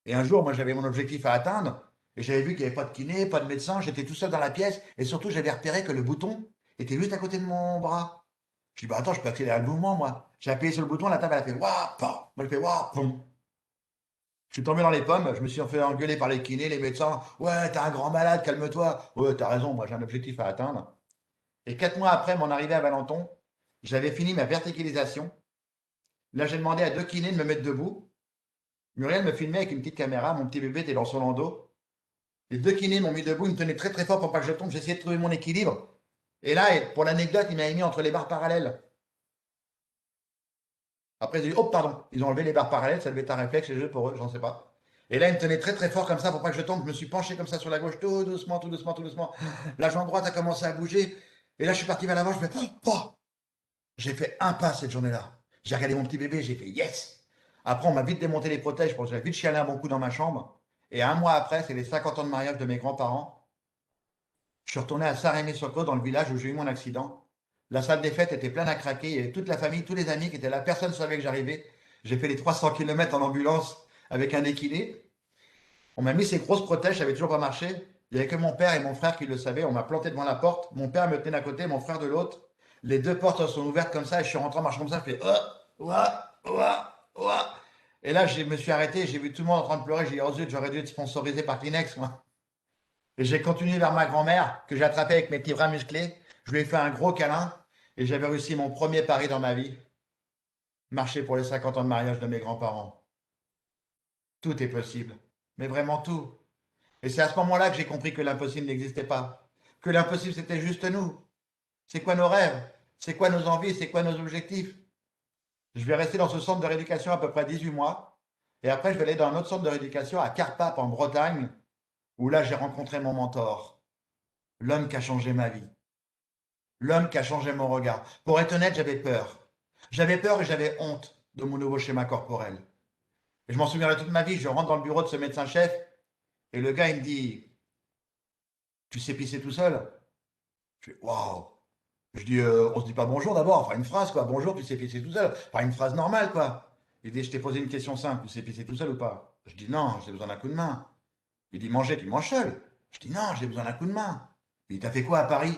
Et un jour, moi, j'avais mon objectif à atteindre et j'avais vu qu'il n'y avait pas de kiné, pas de médecin. J'étais tout seul dans la pièce et surtout, j'avais repéré que le bouton était juste à côté de mon bras. Je dis: bah attends, je peux accélérer le mouvement, moi. J'ai appuyé sur le bouton, la table, elle a fait waouh, moi, elle fait waouh, poum. Je suis tombé dans les pommes, je me suis fait engueuler par les kinés, les médecins. Ouais, t'es un grand malade, calme-toi. Ouais, t'as raison, moi j'ai un objectif à atteindre. Et 4 mois après mon arrivée à Valenton, j'avais fini ma verticalisation. Là, j'ai demandé à 2 kinés de me mettre debout. Muriel me filmait avec une petite caméra, mon petit bébé était dans son landau. Les 2 kinés m'ont mis debout, ils me tenaient très très fort pour pas que je tombe. J'essayais de trouver mon équilibre. Et là, pour l'anecdote, ils m'avaient mis entre les barres parallèles. Après, ils ont dit, oh, pardon, ils ont enlevé les barres parallèles, ça devait être un réflexe chez eux pour eux, j'en sais pas. Et là, ils me tenaient très très fort comme ça pour pas que je tombe. Je me suis penché comme ça sur la gauche, tout doucement, tout doucement, tout doucement. La jambe droite a commencé à bouger. Et là, je suis parti vers l'avant, je fais, oh, j'ai fait un pas cette journée-là. J'ai regardé mon petit bébé, j'ai fait yes. Après, on m'a vite démonté les protèges pour que j'avais vite chialé un bon coup dans ma chambre. Et un mois après, c'est les 50 ans de mariage de mes grands-parents. Je suis retourné à Saint-Rémy-sur-Côte, dans le village où j'ai eu mon accident. La salle des fêtes était pleine à craquer. Il y avait toute la famille, tous les amis qui étaient là. Personne ne savait que j'arrivais. J'ai fait les 300 km en ambulance avec un équilé. On m'a mis ces grosses protèges, ça n'avait toujours pas marché. Il n'y avait que mon père et mon frère qui le savaient. On m'a planté devant la porte. Mon père me tenait d'un côté, mon frère de l'autre. Les 2 portes sont ouvertes comme ça et je suis rentré en marchant comme ça. Je fais ouah, ouah, ouah. Et là, je me suis arrêté. J'ai vu tout le monde en train de pleurer. J'ai dit, oh zut, j'aurais dû être sponsorisé par Kleenex, moi. Et j'ai continué vers ma grand-mère, que j'ai attrapée avec mes petits bras musclés. Je lui ai fait un gros câlin et j'avais réussi mon premier pari dans ma vie. Marcher pour les 50 ans de mariage de mes grands-parents. Tout est possible, mais vraiment tout. Et c'est à ce moment-là que j'ai compris que l'impossible n'existait pas. Que l'impossible, c'était juste nous. C'est quoi nos rêves? C'est quoi nos envies? C'est quoi nos objectifs? Je vais rester dans ce centre de rééducation à peu près 18 mois. Et après, je vais aller dans un autre centre de rééducation à Carpape, en Bretagne, où là, j'ai rencontré mon mentor. L'homme qui a changé ma vie. L'homme qui a changé mon regard. Pour être honnête, j'avais peur. J'avais peur et j'avais honte de mon nouveau schéma corporel. Et je m'en souviendrai toute ma vie. Je rentre dans le bureau de ce médecin-chef et le gars, il me dit, tu sais pisser tout seul? Je fais, waouh. Je dis, on se dit pas bonjour d'abord, enfin une phrase quoi. Bonjour, tu sais pisser tout seul. Enfin une phrase normale quoi. Il dit, je t'ai posé une question simple, tu sais pisser tout seul ou pas? Je dis, non, j'ai besoin d'un coup de main. Il dit, manger, tu manges seul. Je dis, non, j'ai besoin d'un coup de main. Il dit, t'as fait quoi à Paris?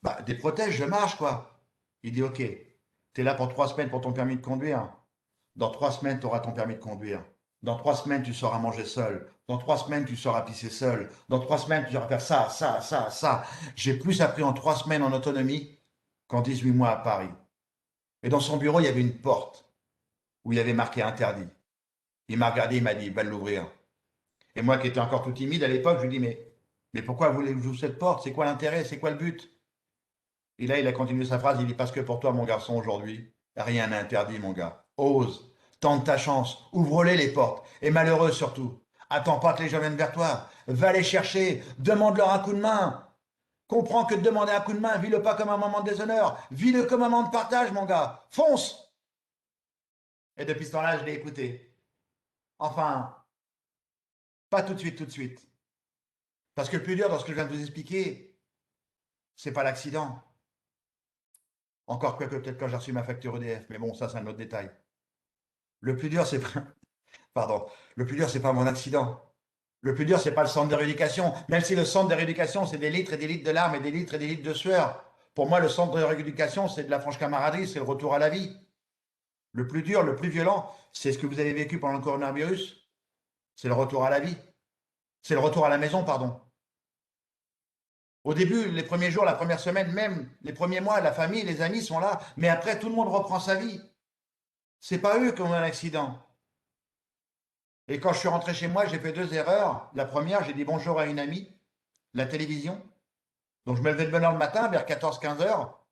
Bah, des protèges, je marche quoi. Il dit, ok, t'es là pour 3 semaines pour ton permis de conduire. Dans 3 semaines, tu auras ton permis de conduire. Dans 3 semaines, tu sauras manger seul. Dans 3 semaines, tu sauras pisser seul. Dans 3 semaines, tu sauras faire ça, ça, ça, ça. J'ai plus appris en 3 semaines en autonomie qu'en 18 mois à Paris. Et dans son bureau, il y avait une porte où il y avait marqué interdit. Il m'a regardé, il m'a dit, va l'ouvrir. Et moi qui étais encore tout timide à l'époque, je lui dis, mais pourquoi voulez-vous cette porte? C'est quoi l'intérêt? C'est quoi le but? Et là, il a continué sa phrase, il dit, parce que pour toi, mon garçon, aujourd'hui, rien n'est interdit, mon gars. Ose, tente ta chance, ouvre-les les portes. Et malheureux surtout, attends pas que les gens viennent vers toi. Va les chercher, demande-leur un coup de main. Comprends que de demander un coup de main, vis-le pas comme un moment de déshonneur, vis-le comme un moment de partage, mon gars. Fonce! Et depuis ce temps-là, je l'ai écouté. Enfin, pas tout de suite, tout de suite. Parce que le plus dur dans ce que je viens de vous expliquer, c'est pas l'accident. Encore que peut-être quand j'ai reçu ma facture EDF, mais bon, ça c'est un autre détail. Le plus dur, c'est pas... Pardon. Le plus dur, c'est pas mon accident. Le plus dur, c'est pas le centre de rééducation. Même si le centre de rééducation, c'est des litres et des litres de larmes et des litres de sueur. Pour moi, le centre de rééducation, c'est de la franche camaraderie, c'est le retour à la vie. Le plus dur, le plus violent, c'est ce que vous avez vécu pendant le coronavirus. C'est le retour à la vie. C'est le retour à la maison, pardon. Au début, les premiers jours, la première semaine, même les premiers mois, la famille, les amis sont là. Mais après, tout le monde reprend sa vie. C'est pas eux qui ont eu un accident. Et quand je suis rentré chez moi, j'ai fait 2 erreurs. La première, j'ai dit bonjour à une amie, la télévision. Donc je me levais de bonne heure le matin, vers 14-15 heures,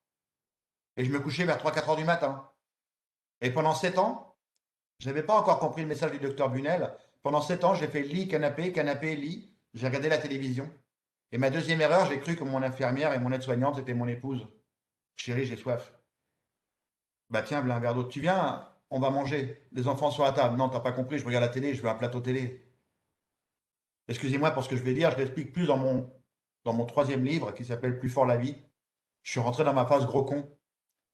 et je me couchais vers 3-4 heures du matin. Et pendant 7 ans, je n'avais pas encore compris le message du docteur Bunel. Pendant 7 ans, j'ai fait lit, canapé, canapé, lit. J'ai regardé la télévision. Et ma deuxième erreur, j'ai cru que mon infirmière et mon aide-soignante étaient mon épouse. Chérie, j'ai soif. Bah tiens, voilà un verre d'eau. Tu viens, on va manger. Les enfants sont à table. Non, t'as pas compris, je regarde la télé, je veux un plateau télé. Excusez-moi pour ce que je vais dire, je l'explique plus dans mon troisième livre qui s'appelle Plus fort la vie. Je suis rentré dans ma phase gros con,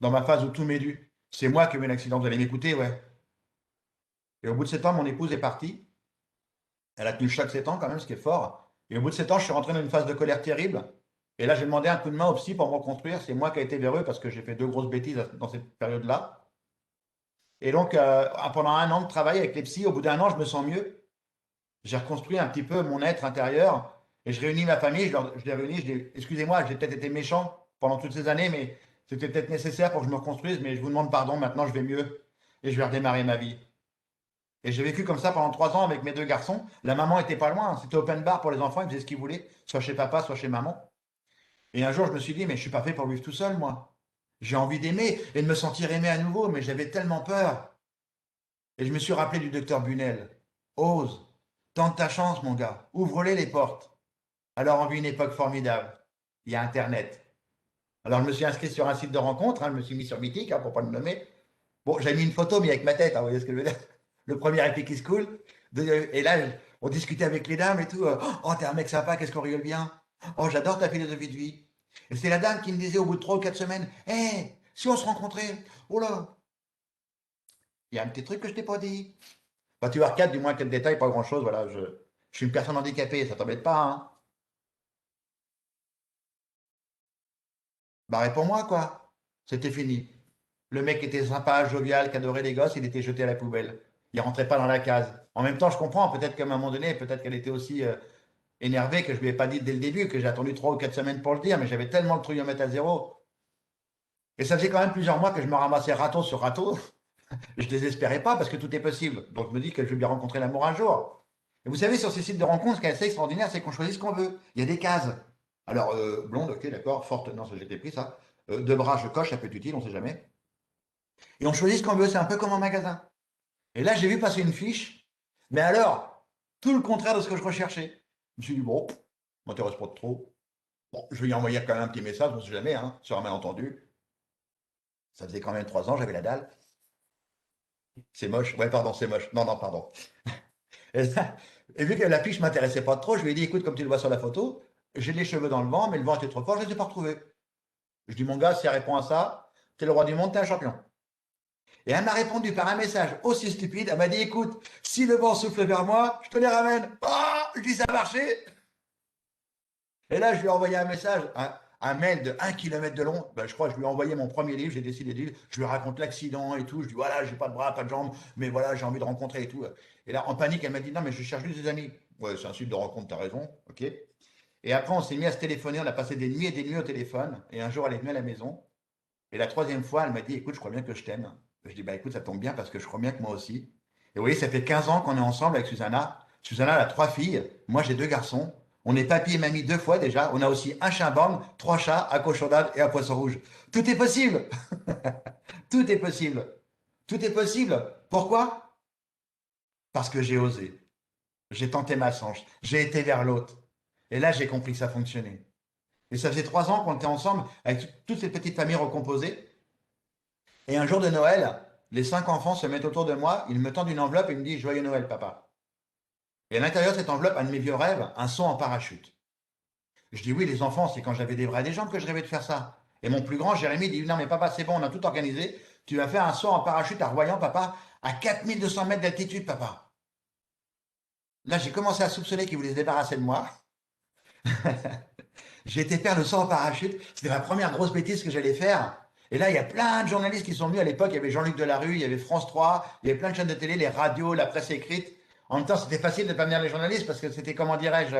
dans ma phase où tout m'est dû. C'est moi qui ai eu un accident, vous allez m'écouter, ouais. Et au bout de 7 ans, mon épouse est partie. Elle a tenu le choc 7 ans quand même, ce qui est fort. Et au bout de 7 ans, je suis rentré dans une phase de colère terrible. Et là, j'ai demandé un coup de main au psy pour me reconstruire. C'est moi qui ai été véreux parce que j'ai fait 2 grosses bêtises dans cette période-là. Et donc, pendant un an de travail avec les psys, au bout d'1 an, je me sens mieux. J'ai reconstruit un petit peu mon être intérieur et je réunis ma famille, je les réunis, excusez-moi, j'ai peut-être été méchant pendant toutes ces années, mais c'était peut-être nécessaire pour que je me reconstruise, mais je vous demande pardon, maintenant je vais mieux et je vais redémarrer ma vie. Et j'ai vécu comme ça pendant 3 ans avec mes deux garçons. La maman était pas loin, hein. C'était open bar pour les enfants, ils faisaient ce qu'ils voulaient, soit chez papa, soit chez maman. Et un jour, je me suis dit, mais je suis pas fait pour vivre tout seul, moi. J'ai envie d'aimer et de me sentir aimé à nouveau, mais j'avais tellement peur. Et je me suis rappelé du docteur Bunel. Ose, tente ta chance, mon gars. Ouvre-les les portes. Alors, on vit une époque formidable. Il y a Internet. Alors, je me suis inscrit sur un site de rencontre, hein, je me suis mis sur Mythique, hein, pour ne pas le nommer. Bon, j'ai mis une photo, mais avec ma tête, hein, vous voyez ce que je veux dire? Le premier Epic is cool. Et là, on discutait avec les dames et tout. Oh, t'es un mec sympa, qu'est-ce qu'on rigole bien. Oh, j'adore ta philosophie de vie. Et c'est la dame qui me disait au bout de 3 ou 4 semaines, hé, si on se rencontrait, oh là, il y a un petit truc que je t'ai pas dit. Bah, tu vois, 4, du moins 4 détails, pas grand-chose. Voilà, je suis une personne handicapée, ça t'embête pas, hein? Bah, réponds-moi, quoi. C'était fini. Le mec était sympa, jovial, qui adorait les gosses, il était jeté à la poubelle. Il rentrait pas dans la case. En même temps, je comprends, peut-être qu'à un moment donné, peut-être qu'elle était aussi énervée que je lui ai pas dit dès le début, que j'ai attendu 3 ou 4 semaines pour le dire, mais j'avais tellement le truc à mettre à zéro. Et ça faisait quand même plusieurs mois que je me ramassais râteau sur râteau. Je désespérais pas parce que tout est possible. Donc je me dis que je vais bien rencontrer l'amour un jour. Et vous savez, sur ces sites de rencontres, ce qui est assez extraordinaire, c'est qu'on choisit ce qu'on veut. Il y a des cases. Alors, blonde, ok, d'accord, forte, non, ça j'étais pris, ça. Deux bras, je coche, ça peut être utile, on sait jamais. Et on choisit ce qu'on veut, c'est un peu comme en magasin. Et là, j'ai vu passer une fiche, mais alors, tout le contraire de ce que je recherchais. Je me suis dit, bon, m'intéresse pas trop. Bon, je vais y envoyer quand même un petit message, on sait jamais, hein, sur un malentendu. Ça faisait quand même 3 ans, j'avais la dalle. C'est moche. Ouais, pardon, c'est moche. Non, non, pardon. Et, et vu que la fiche m'intéressait pas trop, je lui ai dit, écoute, comme tu le vois sur la photo, j'ai les cheveux dans le vent, mais le vent était trop fort, je ne les ai pas retrouvés. Je dis, mon gars, si elle répond à ça, t'es le roi du monde, t'es un champion. Et elle m'a répondu par un message aussi stupide, elle m'a dit, écoute, si le vent souffle vers moi, je te les ramène. Ah, je dis, ça a marché. Et là, je lui ai envoyé un message, un mail de 1 kilomètre de long. Ben, je crois que je lui ai envoyé mon premier livre, j'ai décidé de lire. Je lui raconte l'accident et tout. Je dis, voilà, j'ai pas de bras, pas de jambes, mais voilà, j'ai envie de rencontrer et tout. Et là, en panique, elle m'a dit, non, mais je cherche juste des amis. Ouais, c'est un site de rencontre, t'as raison, ok. Et après, on s'est mis à se téléphoner, on a passé des nuits et des nuits au téléphone. Et un jour, elle est venue à la maison. Et la troisième fois, elle m'a dit, écoute, je crois bien que je t'aime. Je dis, bah écoute, ça tombe bien parce que je crois bien que moi aussi. Et vous voyez, ça fait 15 ans qu'on est ensemble avec Susanna. Susanna, elle a 3 filles. Moi, j'ai 2 garçons. On est papy et mamie 2 fois déjà. On a aussi un chien-borgne, 3 chats, un cochon d'Inde et un poisson rouge. Tout est possible. Tout est possible. Tout est possible. Pourquoi? Parce que j'ai osé. J'ai tenté ma chance. J'ai été vers l'autre. Et là, j'ai compris que ça fonctionnait. Et ça faisait 3 ans qu'on était ensemble avec toutes ces petites familles recomposées. Et un jour de Noël, les 5 enfants se mettent autour de moi, ils me tendent une enveloppe et ils me disent Joyeux Noël, papa. Et à l'intérieur de cette enveloppe, un de mes vieux rêves, un saut en parachute. Je dis oui, les enfants, c'est quand j'avais des bras et des jambes que je rêvais de faire ça. Et mon plus grand, Jérémy, dit non, mais papa, c'est bon, on a tout organisé. Tu vas faire un saut en parachute à Royan, papa, à 4200 mètres d'altitude, papa. Là, j'ai commencé à soupçonner qu'ils voulaient se débarrasser de moi. J'ai été faire le saut en parachute. C'était ma première grosse bêtise que j'allais faire. Et là, il y a plein de journalistes qui sont venus à l'époque. Il y avait Jean-Luc Delarue, il y avait France 3, il y avait plein de chaînes de télé, les radios, la presse écrite. En même temps, c'était facile de ne pas venir les journalistes parce que c'était, comment dirais-je,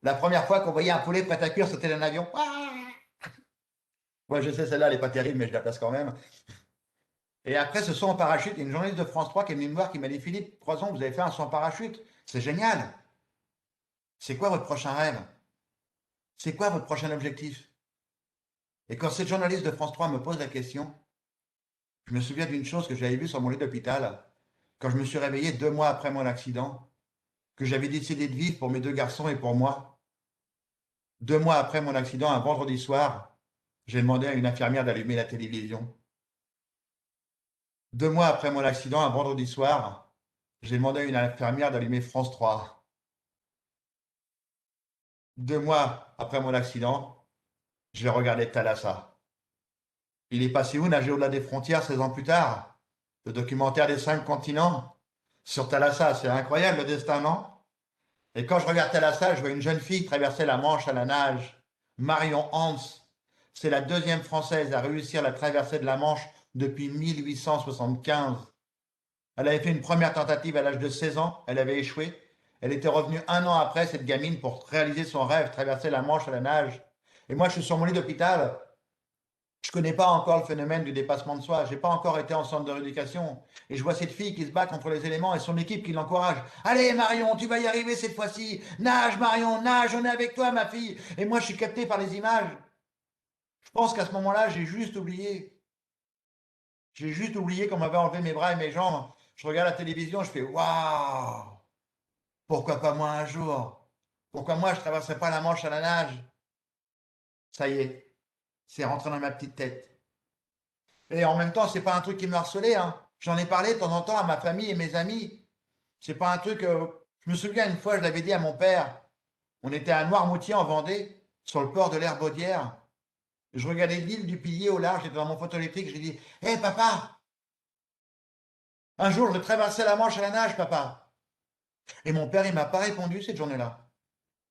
la première fois qu'on voyait un poulet prêt à cuire sauter d'un avion. Ah, ouais, je sais, celle-là, elle n'est pas terrible, mais je la place quand même. Et après ce saut en parachute, il y a une journaliste de France 3 qui est venue me voir qui m'a dit Philippe, Croison, vous avez fait un saut en parachute. C'est génial. C'est quoi votre prochain rêve? C'est quoi votre prochain objectif? Et quand cette journaliste de France 3 me pose la question, je me souviens d'une chose que j'avais vue sur mon lit d'hôpital, quand je me suis réveillé 2 mois après mon accident, que j'avais décidé de vivre pour mes 2 garçons et pour moi. 2 mois après mon accident, un vendredi soir, j'ai demandé à une infirmière d'allumer la télévision. 2 mois après mon accident, un vendredi soir, j'ai demandé à une infirmière d'allumer France 3. 2 mois après mon accident, j'ai regardé Thalassa. Il est passé où nager au-delà des frontières 16 ans plus tard? Le documentaire des 5 continents sur Thalassa, c'est incroyable le destin, non? Et quand je regarde Thalassa, je vois une jeune fille traverser la Manche à la nage. Marion Hans, c'est la deuxième Française à réussir la traversée de la Manche depuis 1875. Elle avait fait une première tentative à l'âge de 16 ans, elle avait échoué. Elle était revenue 1 an après, cette gamine, pour réaliser son rêve, traverser la Manche à la nage. Et moi, je suis sur mon lit d'hôpital. Je ne connais pas encore le phénomène du dépassement de soi. Je n'ai pas encore été en centre de rééducation. Et je vois cette fille qui se bat contre les éléments et son équipe qui l'encourage. Allez, Marion, tu vas y arriver cette fois-ci. Nage, Marion, nage, on est avec toi, ma fille. Et moi, je suis capté par les images. Je pense qu'à ce moment-là, j'ai juste oublié. J'ai juste oublié qu'on m'avait enlevé mes bras et mes jambes. Je regarde la télévision, je fais waouh! Pourquoi pas moi un jour? Pourquoi moi je ne traverserais pas la Manche à la nage? Ça y est, c'est rentré dans ma petite tête. Et en même temps, c'est pas un truc qui me harcelait, hein. J'en ai parlé de temps en temps à ma famille et mes amis. C'est pas un truc. Je me souviens une fois, je l'avais dit à mon père. On était à Noirmoutier en Vendée, sur le port de l'Herbaudière. Je regardais l'île du Pilier au large, j'étais dans mon fauteuil électrique, j'ai dit: hé papa, un jour je vais traverser la Manche à la nage, papa. Et mon père, il m'a pas répondu cette journée-là.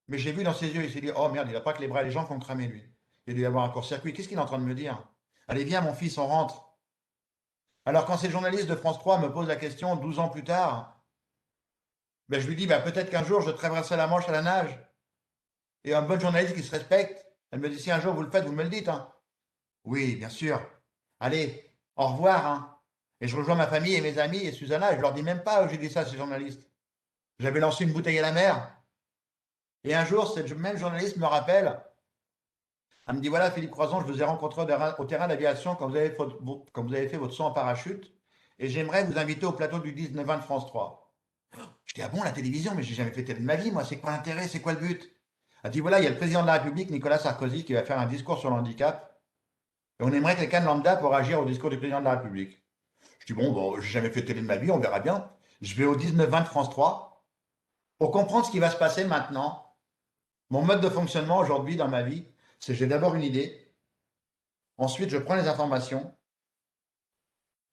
Mais j'ai vu dans ses yeux, il s'est dit: oh merde, il n'a pas que les bras et les jambes qui ont cramé lui. Il doit y avoir un court-circuit. Qu'est-ce qu'il est en train de me dire? Allez, viens, mon fils, on rentre. Alors, quand ces journalistes de France 3 me posent la question 12 ans plus tard, ben, je lui dis: ben, peut-être qu'un jour je traverserai la Manche à la nage. Et un bon journaliste qui se respecte, elle me dit: si un jour vous le faites, vous me le dites, hein. Oui, bien sûr. Allez, au revoir, hein. Et je rejoins ma famille et mes amis et Susanna, et je leur dis même pas où j'ai dit ça à ces journalistes. J'avais lancé une bouteille à la mer. Et un jour, cette même journaliste me rappelle. Elle me dit: voilà, Philippe Croison, je vous ai rencontré au terrain d'aviation quand quand vous avez fait votre saut en parachute, et j'aimerais vous inviter au plateau du 19-20 de France 3. Je dis: ah bon, la télévision? Mais j'ai jamais fait télé de ma vie, moi, c'est quoi l'intérêt? C'est quoi le but? Elle dit: voilà, il y a le président de la République, Nicolas Sarkozy, qui va faire un discours sur le handicap, et on aimerait quelqu'un de lambda pour agir au discours du président de la République. Je dis: bon, j'ai jamais fait télé de ma vie, on verra bien. Je vais au 19-20 de France 3 pour comprendre ce qui va se passer maintenant. Mon mode de fonctionnement aujourd'hui dans ma vie, c'est: j'ai d'abord une idée, ensuite je prends les informations,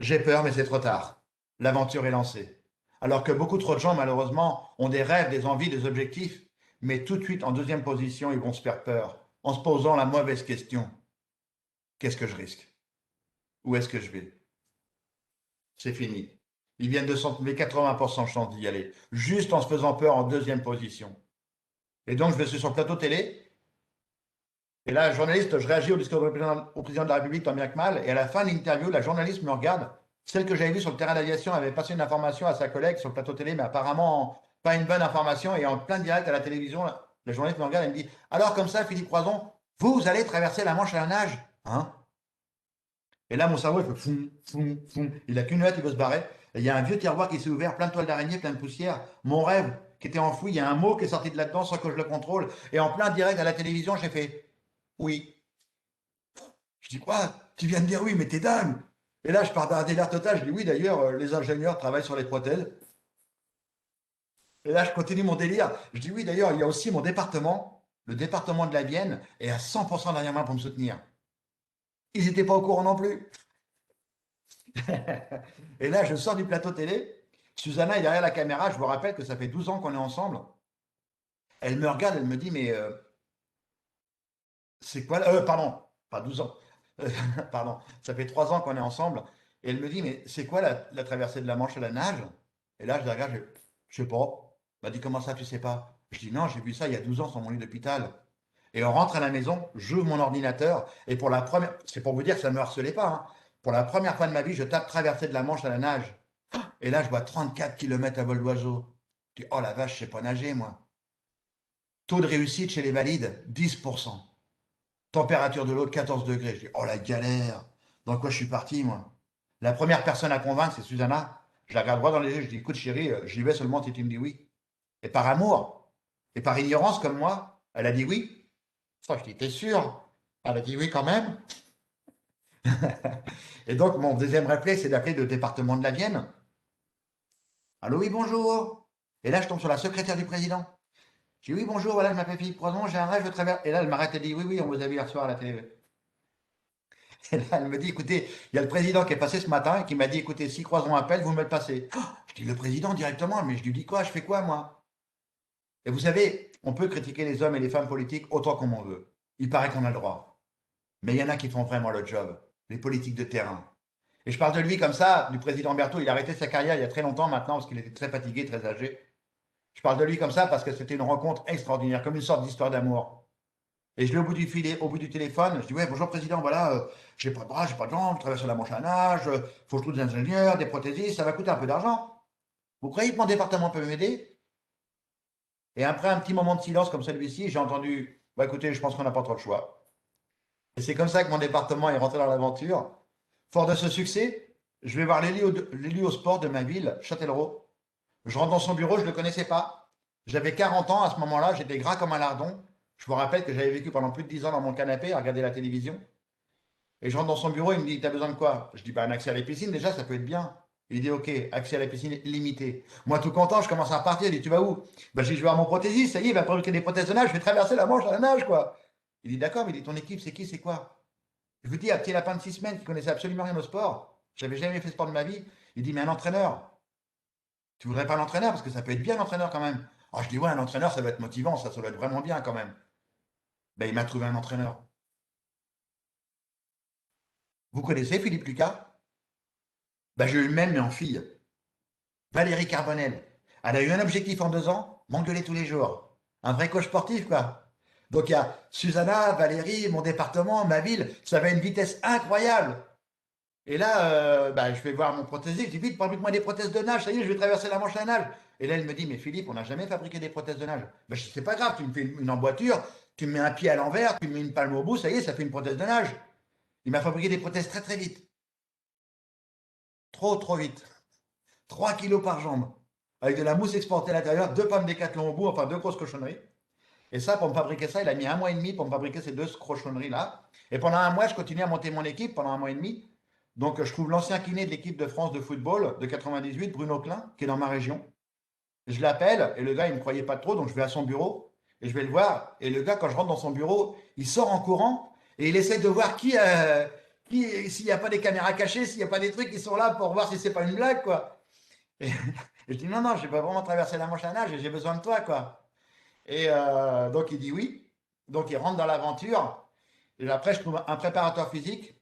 j'ai peur, mais c'est trop tard. L'aventure est lancée. Alors que beaucoup trop de gens, malheureusement, ont des rêves, des envies, des objectifs, mais tout de suite, en deuxième position, ils vont se faire peur, en se posant la mauvaise question: qu'est-ce que je risque? Où est-ce que je vais? C'est fini. Ils viennent de s'enlever 80% de chance d'y aller, juste en se faisant peur en deuxième position. Et donc, je suis sur le plateau télé, et là, journaliste, je réagis au discours au président de la République, tant bien que mal, et à la fin de l'interview, la journaliste me regarde. Celle que j'avais vue sur le terrain d'aviation avait passé une information à sa collègue sur le plateau télé, mais apparemment pas une bonne information, et en plein direct à la télévision, la journaliste me regarde et me dit: alors comme ça, Philippe Croison, vous allez traverser la Manche à la nage, hein? Et là, mon cerveau, il fait foum, foum, foum. Il n'a qu'une hâte, il veut se barrer. Et il y a un vieux tiroir qui s'est ouvert, plein de toiles d'araignée, plein de poussière. Mon rêve qui était enfoui, il y a un mot qui est sorti de là-dedans sans que je le contrôle. Et en plein direct à la télévision, j'ai fait: oui. Je dis: quoi? Tu viens de dire oui, mais t'es dingue. Et là, je pars d'un délire total. Je dis: oui, d'ailleurs, les ingénieurs travaillent sur les prothèses. Et là, je continue mon délire. Je dis: oui, d'ailleurs, il y a aussi mon département, le département de la Vienne, est à 100% derrière moi pour me soutenir. Ils n'étaient pas au courant non plus. Et là, je sors du plateau télé. Susanna est derrière la caméra. Je vous rappelle que ça fait 12 ans qu'on est ensemble. Elle me regarde, elle me dit: mais c'est quoi là? Pardon, pas 12 ans. Pardon, ça fait 3 ans qu'on est ensemble. Et elle me dit: mais c'est quoi la traversée de la Manche à la nage? Et là, je la regarde, je sais pas. Elle m'a dit: comment ça, tu sais pas? Je dis: non, j'ai vu ça il y a 12 ans sur mon lit d'hôpital. Et on rentre à la maison, j'ouvre mon ordinateur, et pour la première, c'est pour vous dire que ça ne me harcelait pas, hein. Pour la première fois de ma vie, je tape traversée de la Manche à la nage. Et là, je vois 34 km à vol d'oiseau. Je dis: oh la vache, je sais pas nager, moi. Taux de réussite chez les valides, 10%. Température de l'eau de 14 degrés. Je dis: oh la galère. Dans quoi je suis parti, moi? La première personne à convaincre, c'est Susanna. Je la regarde droit dans les yeux, je dis: écoute chérie, j'y vais seulement si tu me dis oui. Et par amour, et par ignorance comme moi, elle a dit oui. Ça, je dis: t'es sûr? Elle a dit oui quand même. Et donc, mon deuxième réflexe, c'est d'appeler le département de la Vienne. Allô, oui, bonjour. Et là, je tombe sur la secrétaire du président. Je dis: oui, bonjour, voilà, je m'appelle Philippe Croison, j'ai un rêve, je traverse. Et là, elle m'arrête et dit: oui, oui, on vous a vu hier soir à la télé. Et là, elle me dit: écoutez, il y a le président qui est passé ce matin et qui m'a dit: écoutez, si Croison appelle, vous me le passez. Oh, je dis: le président directement, mais je lui dis quoi? Je fais quoi, moi? Et vous savez, on peut critiquer les hommes et les femmes politiques autant qu'on en veut. Il paraît qu'on a le droit. Mais il y en a qui font vraiment le job, les politiques de terrain. Et je parle de lui comme ça, du président Berthaud. Il a arrêté sa carrière il y a très longtemps maintenant parce qu'il était très fatigué, très âgé. Je parle de lui comme ça parce que c'était une rencontre extraordinaire, comme une sorte d'histoire d'amour. Et je l'ai au bout du téléphone. Je dis, ouais, bonjour président, voilà, j'ai pas de bras, j'ai pas de jambes, je traverse la Manche à nage, faut que je trouve des ingénieurs, des prothésistes, ça va coûter un peu d'argent. Vous croyez que mon département peut m'aider? Et après un petit moment de silence comme celui-ci, j'ai entendu, bah écoutez, je pense qu'on n'a pas trop le choix. Et c'est comme ça que mon département est rentré dans l'aventure. Fort de ce succès, je vais voir l'élu au sport de ma ville, Châtellerault. Je rentre dans son bureau, je ne le connaissais pas. J'avais 40 ans à ce moment-là, j'étais gras comme un lardon. Je me rappelle que j'avais vécu pendant plus de 10 ans dans mon canapé à regarder la télévision. Et je rentre dans son bureau, il me dit, t'as besoin de quoi? Je dis, bah, un accès à la piscine, déjà, ça peut être bien. Il dit, ok, accès à la piscine limité. Moi, tout content, je commence à repartir. Il dit, tu vas où? Bah, je dis, je vais voir mon prothésiste, ça y est, il va fabriquer des prothèses de nage, je vais traverser la Manche à la nage, quoi. Il dit, d'accord, mais il dit, ton équipe, c'est qui, c'est quoi? Je vous dis, un petit lapin de 6 semaines qui connaissait absolument rien au sport. J'avais jamais fait sport de ma vie. Il dit, mais un entraîneur. Tu voudrais pas l'entraîneur? Parce que ça peut être bien l'entraîneur quand même. Ah, je dis, ouais, un entraîneur, ça va être motivant, ça doit être vraiment bien quand même. Ben, il m'a trouvé un entraîneur. Vous connaissez Philippe Lucas? Ben, j'ai eu le même, mais en fille. Valérie Carbonel. Elle a eu un objectif en 2 ans, m'engueuler tous les jours. Un vrai coach sportif, quoi. Donc il y a Susanna, Valérie, mon département, ma ville, ça va à une vitesse incroyable. Et là, je vais voir mon prothésiste, je dis vite, fabrique-moi des prothèses de nage, ça y est, je vais traverser la Manche à nage. Et là, elle me dit, mais Philippe, on n'a jamais fabriqué des prothèses de nage. Ben, c'est pas grave, tu me fais une emboîture, tu me mets un pied à l'envers, tu me mets une palme au bout, ça y est, ça fait une prothèse de nage. Il m'a fabriqué des prothèses très très vite. Trop, trop vite. 3 kilos par jambe. Avec de la mousse exportée à l'intérieur, 2 pommes Décathlon au bout, enfin 2 grosses cochonneries. Et ça, pour me fabriquer ça, il a mis 1 mois et demi pour me fabriquer ces 2 cochonneries-là. Et pendant 1 mois, je continue à monter mon équipe pendant 1 mois et demi. Donc, je trouve l'ancien kiné de l'équipe de France de football de 98, Bruno Klein, qui est dans ma région. Je l'appelle et le gars, il ne me croyait pas trop, donc je vais à son bureau et je vais le voir. Et le gars, quand je rentre dans son bureau, il sort en courant et il essaie de voir s'il n'y a pas des caméras cachées, s'il n'y a pas des trucs qui sont là pour voir si c'est pas une blague, quoi. Et, et je dis non, non, je vais pas vraiment traverser la Manche à nage et j'ai besoin de toi, quoi. Et donc il dit oui. Donc il rentre dans l'aventure. Et après, je trouve un préparateur physique.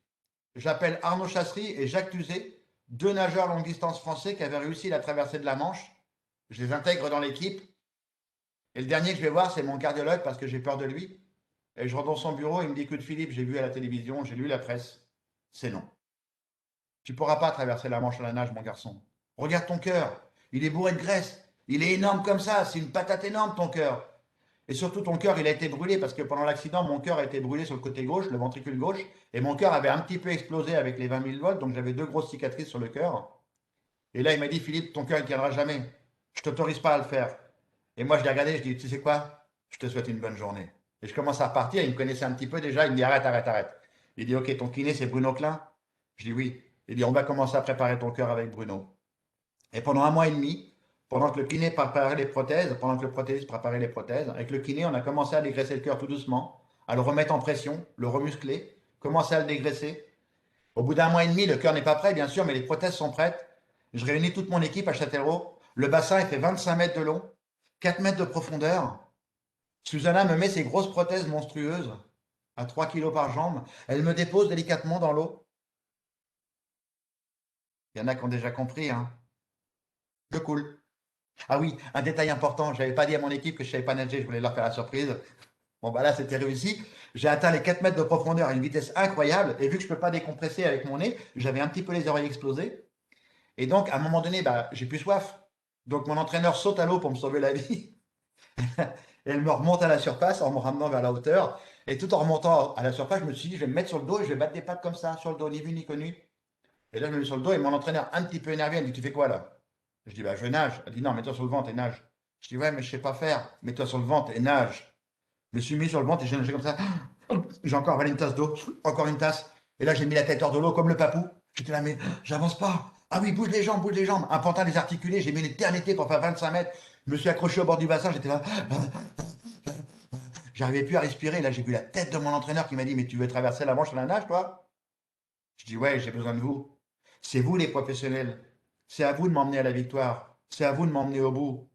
J'appelle Arnaud Chassery et Jacques Tuzet, 2 nageurs longue distance français qui avaient réussi la traversée de la Manche. Je les intègre dans l'équipe. Et le dernier que je vais voir, c'est mon cardiologue parce que j'ai peur de lui. Et je rentre dans son bureau, il me dit, écoute Philippe, j'ai vu à la télévision, j'ai lu la presse. C'est non. Tu ne pourras pas traverser la Manche à la nage, mon garçon. Regarde ton cœur. Il est bourré de graisse. Il est énorme comme ça. C'est une patate énorme, ton cœur. Et surtout, ton cœur, il a été brûlé parce que pendant l'accident, mon cœur a été brûlé sur le côté gauche, le ventricule gauche. Et mon cœur avait un petit peu explosé avec les 20 000 volts. Donc, j'avais 2 grosses cicatrices sur le cœur. Et là, il m'a dit, Philippe, ton cœur, il ne tiendra jamais. Je ne t'autorise pas à le faire. Et moi, je l'ai regardé, je dis, tu sais quoi? Je te souhaite une bonne journée. Et je commence à repartir. Il me connaissait un petit peu déjà. Il me dit, arrête, arrête, arrête. Il dit, ok, ton kiné, c'est Bruno Klein? Je dis oui. Il dit, on va commencer à préparer ton cœur avec Bruno. Et pendant 1 mois et demi, pendant que le kiné préparait les prothèses, pendant que le prothésiste préparait les prothèses, avec le kiné, on a commencé à dégraisser le cœur tout doucement, à le remettre en pression, le remuscler, commencer à le dégraisser. Au bout d'1 mois et demi, le cœur n'est pas prêt, bien sûr, mais les prothèses sont prêtes. Je réunis toute mon équipe à Châtellerault. Le bassin, il fait 25 mètres de long, 4 mètres de profondeur. Susanna me met ses grosses prothèses monstrueuses, à 3 kilos par jambe. Elle me dépose délicatement dans l'eau. Il y en a qui ont déjà compris, hein. Je coule. Ah oui, un détail important, je n'avais pas dit à mon équipe que je ne savais pas nager, je voulais leur faire la surprise. Bon, bah là, c'était réussi. J'ai atteint les 4 mètres de profondeur à une vitesse incroyable, et vu que je ne peux pas décompresser avec mon nez, j'avais un petit peu les oreilles explosées. Et donc, à un moment donné, bah, j'ai plus soif. Donc, mon entraîneur saute à l'eau pour me sauver la vie. Et elle me remonte à la surface en me ramenant vers la hauteur. Et tout en remontant à la surface, je me suis dit, je vais me mettre sur le dos et je vais battre des pattes comme ça, sur le dos, ni vu ni connu. Et là, je me mets sur le dos et mon entraîneur, un petit peu énervé, elle me dit, tu fais quoi là? Je dis, bah, je nage. Elle dit, non, mets-toi sur le ventre et nage. Je dis, ouais, mais je sais pas faire. Mets-toi sur le ventre et nage. Je me suis mis sur le ventre et j'ai nagé comme ça. J'ai encore avalé une tasse d'eau, encore une tasse. Et là, j'ai mis la tête hors de l'eau comme le papou. J'étais là, mais j'avance pas. Ah oui, bouge les jambes, bouge les jambes. Un pantin désarticulé, j'ai mis une éternité pour faire 25 mètres. Je me suis accroché au bord du bassin, j'étais là. J'arrivais plus à respirer. Là, j'ai vu la tête de mon entraîneur qui m'a dit, mais tu veux traverser la Manche à la nage, toi? Je dis, ouais, j'ai besoin de vous. C'est vous les professionnels. C'est à vous de m'emmener à la victoire. C'est à vous de m'emmener au bout.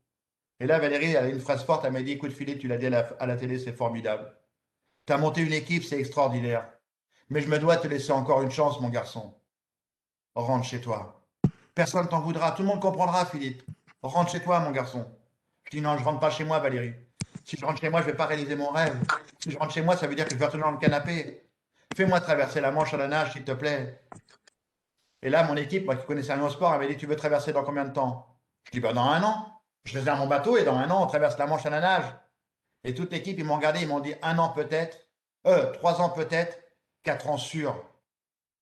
Et là, Valérie, elle a une phrase forte. Elle m'a dit, écoute, Philippe, tu l'as dit à la télé, c'est formidable. Tu as monté une équipe, c'est extraordinaire. Mais je me dois te laisser encore une chance, mon garçon. Rentre chez toi. Personne ne t'en voudra. Tout le monde comprendra, Philippe. Rentre chez toi, mon garçon. Je dis non, je rentre pas chez moi, Valérie. Si je rentre chez moi, je vais pas réaliser mon rêve. Si je rentre chez moi, ça veut dire que je vais retourner dans le canapé. Fais-moi traverser la Manche à la nage, s'il te plaît. Et là, mon équipe, moi qui connaissais rien au sport, elle m'a dit, tu veux traverser dans combien de temps? Je dis, ben, dans un an. Je réserve mon bateau et dans un an, on traverse la Manche à la nage. Et toute l'équipe, ils m'ont regardé, ils m'ont dit, un an peut-être, 3 ans peut-être, 4 ans sûr.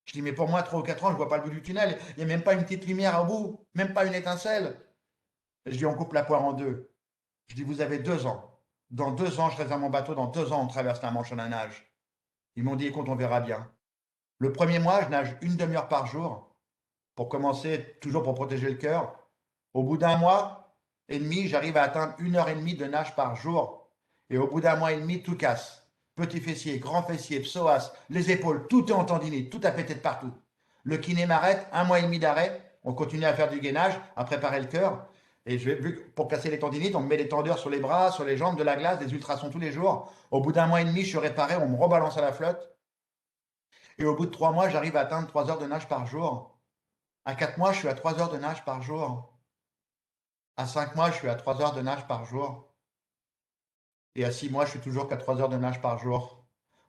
Je dis, mais pour moi, 3 ou 4 ans, je ne vois pas le bout du tunnel. Il n'y a même pas une petite lumière au bout, même pas une étincelle. Je dis, on coupe la poire en deux. Je dis, vous avez 2 ans. Dans 2 ans, je réserve mon bateau. Dans 2 ans, on traverse la Manche à la nage. Ils m'ont dit, écoute, on verra bien. Le premier mois, je nage une demi-heure par jour pour commencer, toujours pour protéger le cœur. Au bout d'un mois et demi, j'arrive à atteindre 1 heure et demie de nage par jour. Et au bout d'un mois et demi, tout casse. Petit fessier, grand fessier, psoas, les épaules, tout est en tendinite, tout a pété de partout. Le kiné m'arrête, 1 mois et demi d'arrêt. On continue à faire du gainage, à préparer le cœur. Et vu que pour casser les tendinites, on me met des tendeurs sur les bras, sur les jambes, de la glace, des ultrasons tous les jours. Au bout d'un mois et demi, je suis réparé, on me rebalance à la flotte. Et au bout de 3 mois, j'arrive à atteindre 3 heures de nage par jour. À 4 mois, je suis à 3 heures de nage par jour. À 5 mois, je suis à 3 heures de nage par jour. Et à 6 mois, je suis toujours qu'à 3 heures de nage par jour.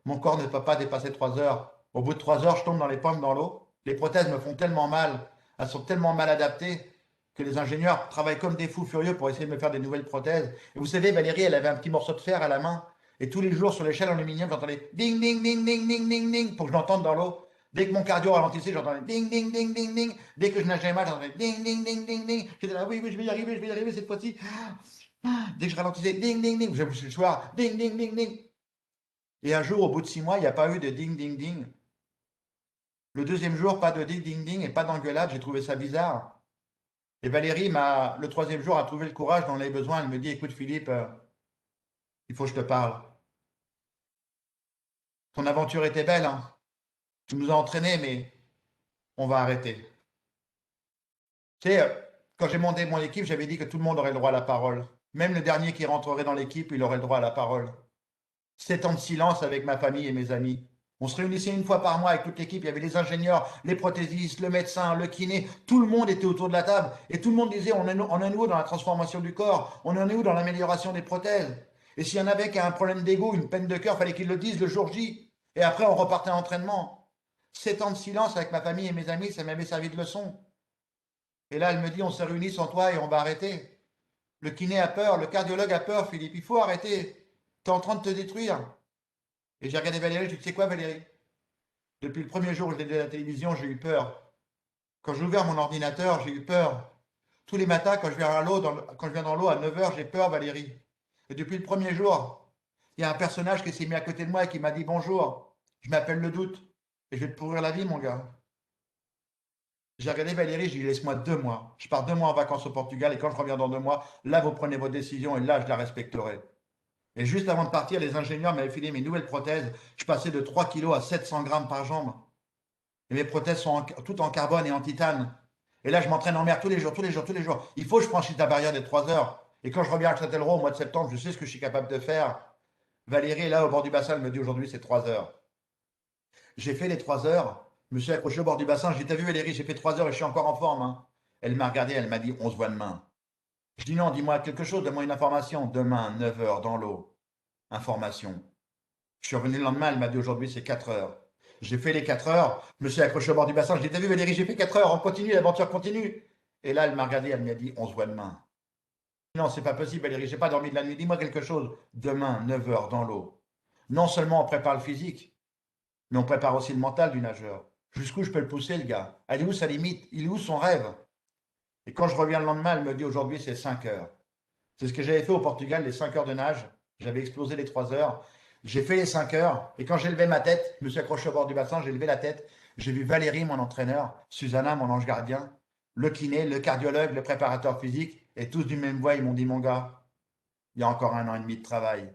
Mon corps ne peut pas dépasser 3 heures. Au bout de 3 heures, je tombe dans les pommes dans l'eau. Les prothèses me font tellement mal, elles sont tellement mal adaptées que les ingénieurs travaillent comme des fous furieux pour essayer de me faire des nouvelles prothèses. Et vous savez, Valérie, elle avait un petit morceau de fer à la main. Et tous les jours, sur l'échelle en aluminium, j'entendais ding, ding, ding, ding, ding, ding, ding, pour que je l'entende dans l'eau. Dès que mon cardio ralentissait, j'entendais ding, ding, ding, ding, ding. Dès que je nageais mal, j'entendais ding, ding, ding, ding, ding. J'étais là, oui, oui, je vais y arriver cette fois-ci. Dès que je ralentissais, ding, ding, ding. Je me suis le soir, ding, ding, ding, ding. Et un jour, au bout de 6 mois, il n'y a pas eu de ding, ding, ding. Le deuxième jour, pas de ding, ding, ding et pas d'engueulade. J'ai trouvé ça bizarre. Et Valérie, le troisième jour, a trouvé le courage dont elle avait besoin. Elle me dit, écoute Philippe, il faut que je te parle. Ton aventure était belle, hein. Tu nous as entraînés, mais on va arrêter. Tu sais, quand j'ai monté mon équipe, j'avais dit que tout le monde aurait le droit à la parole. Même le dernier qui rentrerait dans l'équipe, il aurait le droit à la parole. 7 ans de silence avec ma famille et mes amis. On se réunissait une fois par mois avec toute l'équipe. Il y avait les ingénieurs, les prothésistes, le médecin, le kiné. Tout le monde était autour de la table. Et tout le monde disait, on en est où dans la transformation du corps? On en est où dans l'amélioration des prothèses? Et s'il y en avait qui a un problème d'ego, une peine de cœur, il fallait qu'ils le disent le jour J. Et après, on repartait à l'entraînement. 7 ans de silence avec ma famille et mes amis, ça m'avait servi de leçon. Et là, elle me dit, on s'est réunis sans toi et on va arrêter. Le kiné a peur, le cardiologue a peur, Philippe. Il faut arrêter. Tu es en train de te détruire. Et j'ai regardé Valérie, je lui ai dit, tu sais quoi Valérie? Depuis le premier jour où je l'ai vu à la télévision, j'ai eu peur. Quand j'ai ouvert mon ordinateur, j'ai eu peur. Tous les matins, quand je viens dans l'eau à 9 heures, j'ai peur Valérie. Et depuis le premier jour, il y a un personnage qui s'est mis à côté de moi et qui m'a dit bonjour. Je m'appelle le doute. Et je vais te pourrir la vie, mon gars. J'ai regardé Valérie, j'ai dit laisse-moi 2 mois. Je pars 2 mois en vacances au Portugal et quand je reviens dans 2 mois, là, vous prenez vos décisions et là, je la respecterai. Et juste avant de partir, les ingénieurs m'avaient filé mes nouvelles prothèses. Je passais de 3 kilos à 700 grammes par jambe. Et mes prothèses sont toutes en carbone et en titane. Et là, je m'entraîne en mer tous les jours, tous les jours, tous les jours. Il faut que je franchisse la barrière des 3 heures. Et quand je reviens à Châtellerault au mois de septembre, je sais ce que je suis capable de faire. Valérie est là au bord du bassin, elle me dit aujourd'hui c'est 3 heures. J'ai fait les 3 heures. Je me suis accroché au bord du bassin. Je dit, t'as vu Valérie, j'ai fait 3 heures et je suis encore en forme, hein. Elle m'a regardé, elle m'a dit, on se voit demain. Je dis non, dis-moi quelque chose, donne-moi une information. Demain, 9 heures dans l'eau. Information. Je suis revenu le lendemain, elle m'a dit aujourd'hui c'est 4 heures. J'ai fait les 4 heures, je me suis accroché au bord du bassin, je lui ai dit, t'as vu Valérie, j'ai fait 4 heures, on continue, l'aventure continue. Et là, elle m'a regardé, elle m'a dit, on se voit demain. Non, c'est pas possible Valérie, j'ai pas dormi de la nuit, dis-moi quelque chose. Demain, 9 heures dans l'eau. Non seulement on prépare le physique, mais on prépare aussi le mental du nageur. Jusqu'où je peux le pousser, le gars? Elle est où sa limite? Il est où son rêve? Et quand je reviens le lendemain, elle me dit, aujourd'hui c'est 5 heures. C'est ce que j'avais fait au Portugal, les 5 heures de nage. J'avais explosé les 3 heures. J'ai fait les 5 heures. Et quand j'ai levé ma tête, je me suis accroché au bord du bassin, j'ai levé la tête. J'ai vu Valérie, mon entraîneur, Susanna, mon ange gardien, le kiné, le cardiologue, le préparateur physique. Et tous d'une même voix, ils m'ont dit, mon gars, il y a encore 1 an et demi de travail.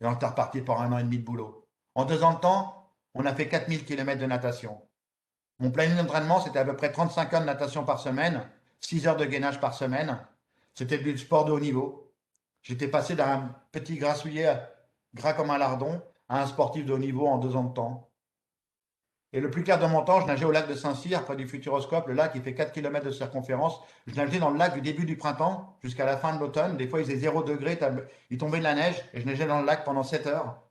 Et on est reparti pour 1 an et demi de boulot. En 2 ans de temps, on a fait 4000 km de natation. Mon planning d'entraînement, c'était à peu près 35 heures de natation par semaine, 6 heures de gainage par semaine. C'était du sport de haut niveau. J'étais passé d'un petit grassouillet gras comme un lardon à un sportif de haut niveau en 2 ans de temps. Et le plus clair de mon temps, je nageais au lac de Saint-Cyr, près du Futuroscope, le lac qui fait 4 km de circonférence. Je nageais dans le lac du début du printemps jusqu'à la fin de l'automne. Des fois, il faisait 0 degré, il tombait de la neige et je nageais dans le lac pendant 7 heures.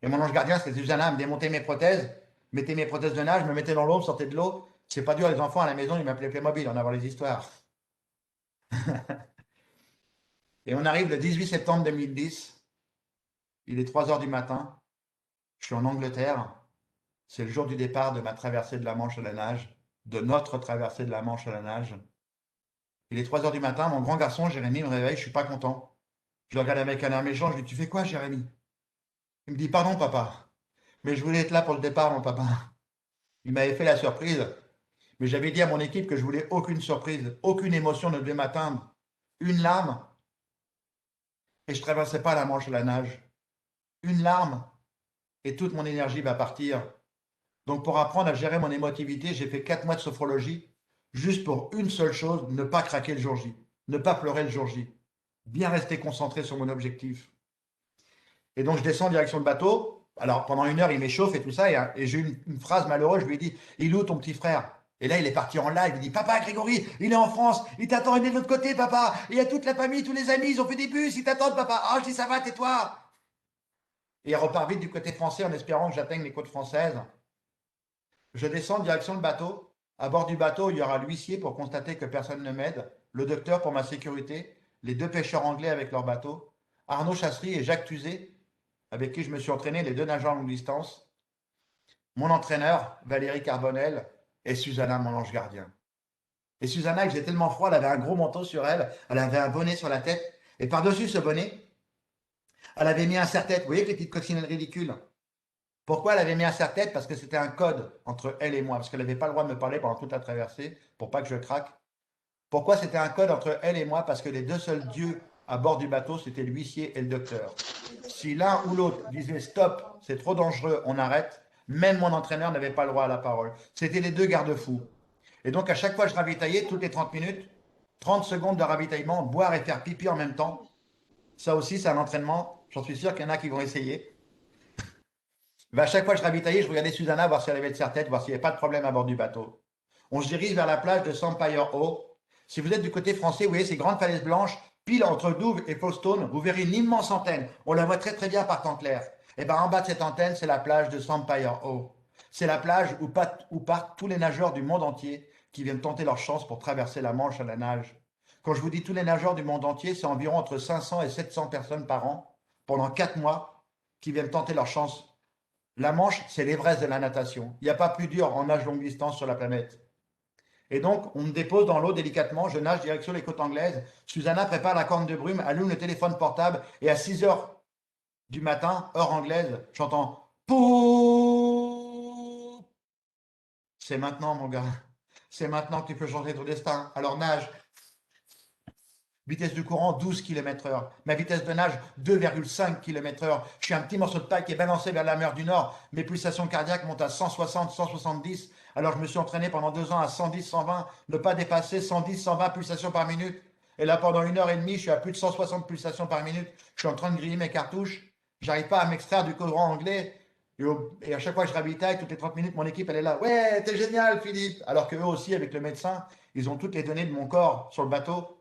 Et mon ange gardien, c'était Susanna, elle me démontait mes prothèses, mettait mes prothèses de nage, me mettait dans l'eau, me sortait de l'eau. C'est pas dur, les enfants à la maison, ils m'appelaient Playmobil, on a voir les histoires. Et on arrive le 18 septembre 2010, il est 3 heures du matin, je suis en Angleterre, c'est le jour du départ de ma traversée de la Manche à la nage, de notre traversée de la Manche à la nage. Il est 3 heures du matin, mon grand garçon, Jérémy, me réveille, je suis pas content. Je le regarde avec un air méchant, je lui dis, tu fais quoi, Jérémy? Il me dit, pardon, papa, mais je voulais être là pour le départ, mon papa. Il m'avait fait la surprise, mais j'avais dit à mon équipe que je voulais aucune surprise, aucune émotion ne devait m'atteindre. Une larme, et je ne traversais pas la Manche à la nage. Une larme, et toute mon énergie va partir. Donc pour apprendre à gérer mon émotivité, j'ai fait 4 mois de sophrologie, juste pour une seule chose, ne pas craquer le jour J, ne pas pleurer le jour J, bien rester concentré sur mon objectif. Et donc je descends en direction le bateau. Alors pendant 1 heure, il m'échauffe et tout ça, et j'ai eu une phrase malheureuse, je lui ai dit, il est où ton petit frère? Et là, il est parti en live, il dit, papa, Grégory, il est en France, il t'attend, il est de l'autre côté, papa, il y a toute la famille, tous les amis, ils ont fait des bus, ils t'attendent, papa. Ah, je dis, ça va, tais-toi. Et il repart vite du côté français en espérant que j'atteigne les côtes françaises. Je descends en direction le bateau. À bord du bateau, il y aura l'huissier pour constater que personne ne m'aide, le docteur pour ma sécurité, les 2 pêcheurs anglais avec leur bateau, Arnaud Chassery et Jacques Tuzet, avec qui je me suis entraîné, les 2 nageurs longue distance, mon entraîneur, Valérie Carbonel, et Susanna, mon ange gardien. Et Susanna, il faisait tellement froid, elle avait un gros manteau sur elle, elle avait un bonnet sur la tête, et par-dessus ce bonnet, elle avait mis un serre-tête. Vous voyez que les petites coccinelles ridicules? Pourquoi elle avait mis un serre-tête? Parce que c'était un code entre elle et moi, parce qu'elle n'avait pas le droit de me parler pendant toute la traversée, pour pas que je craque. Pourquoi c'était un code entre elle et moi? Parce que les 2 seuls dieux à bord du bateau, c'était l'huissier et le docteur. Si l'un ou l'autre disait stop, c'est trop dangereux, on arrête, même mon entraîneur n'avait pas le droit à la parole. C'était les 2 garde-fous. Et donc à chaque fois que je ravitaillais, toutes les 30 minutes, 30 secondes de ravitaillement, boire et faire pipi en même temps, ça aussi c'est un entraînement, j'en suis sûr qu'il y en a qui vont essayer. À chaque fois que je ravitaillais, je regardais Susanna voir si elle avait le serre-tête, voir s'il n'y avait pas de problème à bord du bateau. On se dirige vers la plage de Sampire Haut. Si vous êtes du côté français, vous voyez ces grandes falaises blanches, pile entre Douve et Folkestone, vous verrez une immense antenne. On la voit très très bien par temps clair. Et bien en bas de cette antenne, c'est la plage de Sampire Haut. C'est la plage où partent tous les nageurs du monde entier qui viennent tenter leur chance pour traverser la Manche à la nage. Quand je vous dis tous les nageurs du monde entier, c'est environ entre 500 et 700 personnes par an, pendant 4 mois, qui viennent tenter leur chance. La Manche, c'est l'Everest de la natation. Il n'y a pas plus dur en nage longue distance sur la planète. Et donc, on me dépose dans l'eau délicatement, je nage direction les côtes anglaises. Susanna prépare la corne de brume, allume le téléphone portable, et à 6 heures du matin, heure anglaise, j'entends pouh. C'est maintenant, mon gars. C'est maintenant que tu peux changer ton destin. Alors nage. Vitesse du courant, 12 km/h. Ma vitesse de nage, 2,5 km/h. Je suis un petit morceau de paille qui est balancé vers la mer du Nord. Mes pulsations cardiaques montent à 160, 170. Alors je me suis entraîné pendant 2 ans à 110, 120, ne pas dépasser 110, 120 pulsations par minute. Et là, pendant 1 heure et demie, je suis à plus de 160 pulsations par minute. Je suis en train de griller mes cartouches. J'arrive pas à m'extraire du courant anglais. Et à chaque fois que je ravitaille, toutes les 30 minutes, mon équipe, elle est là. Ouais, t'es génial, Philippe. Alors qu'eux aussi, avec le médecin, ils ont toutes les données de mon corps sur le bateau.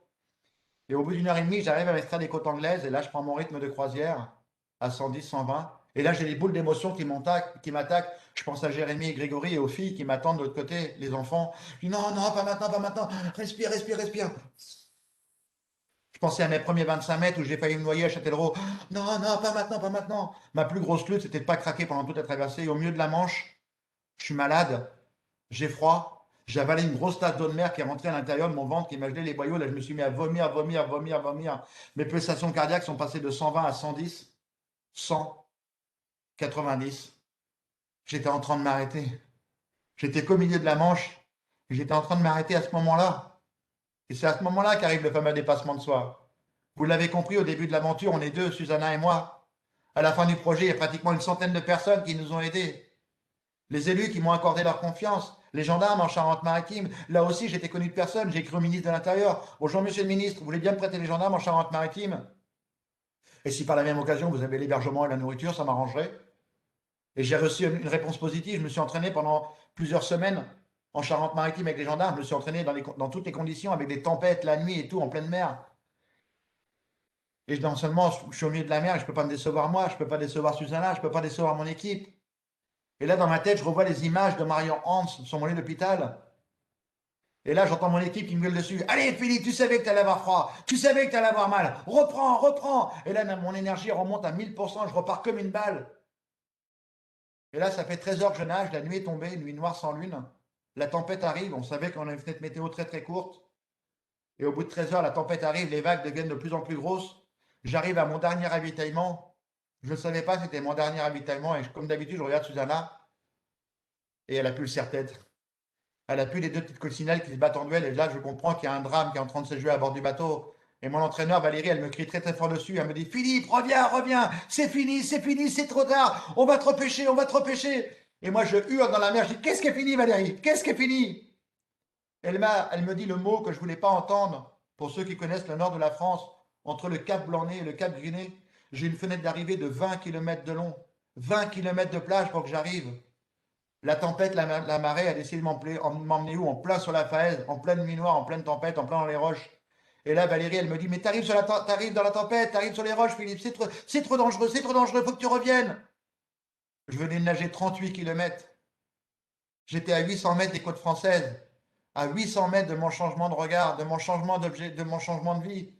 Et au bout d'1 heure et demie, j'arrive à m'extraire des côtes anglaises. Et là, je prends mon rythme de croisière à 110, 120. Et là, j'ai les boules d'émotion qui m'attaquent. Je pense à Jérémy et Grégory et aux filles qui m'attendent de l'autre côté, les enfants. Je dis non, non, pas maintenant, pas maintenant. Respire, respire, respire. Je pensais à mes premiers 25 mètres où j'ai failli me noyer à Châtellerault. Non, non, pas maintenant, pas maintenant. Ma plus grosse lutte, c'était de ne pas craquer pendant toute la traversée. Et au milieu de la Manche, je suis malade, j'ai froid. J'ai avalé une grosse tasse d'eau de mer qui est rentrée à l'intérieur de mon ventre, qui m'a gelé les boyaux. Là, je me suis mis à vomir, vomir, vomir, vomir. Mes pulsations cardiaques sont passées de 120 à 110, 100, 90. J'étais en train de m'arrêter. J'étais qu'au milieu de la Manche. Et j'étais en train de m'arrêter à ce moment-là. Et c'est à ce moment-là qu'arrive le fameux dépassement de soi. Vous l'avez compris, au début de l'aventure, on est 2, Susanna et moi. À la fin du projet, il y a pratiquement une centaine de personnes qui nous ont aidés. Les élus qui m'ont accordé leur confiance, les gendarmes en Charente-Maritime. Là aussi, j'étais connu de personne. J'ai écrit au ministre de l'Intérieur. Bonjour, monsieur le ministre, vous voulez bien me prêter les gendarmes en Charente-Maritime? Et si par la même occasion, vous avez l'hébergement et la nourriture, ça m'arrangerait. Et j'ai reçu une réponse positive. Je me suis entraîné pendant plusieurs semaines en Charente-Maritime avec les gendarmes. Je me suis entraîné dans toutes les conditions, avec des tempêtes, la nuit et tout, en pleine mer. Et non seulement je suis au milieu de la mer, je ne peux pas me décevoir moi, je ne peux pas décevoir Susanna, je ne peux pas décevoir mon équipe. Et là, dans ma tête, je revois les images de Marion Hans sur mon lit d'hôpital. Et là, j'entends mon équipe qui me gueule dessus. Allez, Philippe, tu savais que tu allais avoir froid. Tu savais que tu allais avoir mal. Reprends, reprends. Et là, mon énergie remonte à 1000%. Je repars comme une balle. Et là, ça fait 13 heures que je nage. La nuit est tombée, nuit noire sans lune. La tempête arrive. On savait qu'on a une fenêtre météo très, très courte. Et au bout de 13 heures, la tempête arrive. Les vagues deviennent de plus en plus grosses. J'arrive à mon dernier ravitaillement. Je ne savais pas, c'était mon dernier ravitaillement. Et comme d'habitude, je regarde Susanna. Et elle a plus le serre-tête. Elle a plus les deux petites coccinelles qui se battent en duel. Et là, je comprends qu'il y a un drame qui est en train de se jouer à bord du bateau. Et mon entraîneur, Valérie, elle me crie très très fort dessus. Elle me dit, Philippe, reviens, reviens. C'est fini, c'est trop tard. On va te repêcher, on va te repêcher. Et moi, je hurle dans la mer. Je dis, qu'est-ce qui est fini, Valérie? Qu'est-ce qui est fini? Elle me dit le mot que je ne voulais pas entendre. Pour ceux qui connaissent le nord de la France, entre le Cap Blanc-Nez et le Cap Griné, j'ai une fenêtre d'arrivée de 20 km de long. 20 km de plage pour que j'arrive. La tempête, la marée a décidé de m'emmener où? En plein sur la falaise, en pleine nuit noire, en pleine tempête, en plein dans les roches. Et là, Valérie, elle me dit, mais t'arrives dans la tempête, t'arrives sur les roches, Philippe, c'est trop dangereux, faut que tu reviennes. Je venais de nager 38 km. J'étais à 800 mètres des côtes françaises, à 800 mètres de mon changement de regard, de mon changement d'objet, de mon changement de vie.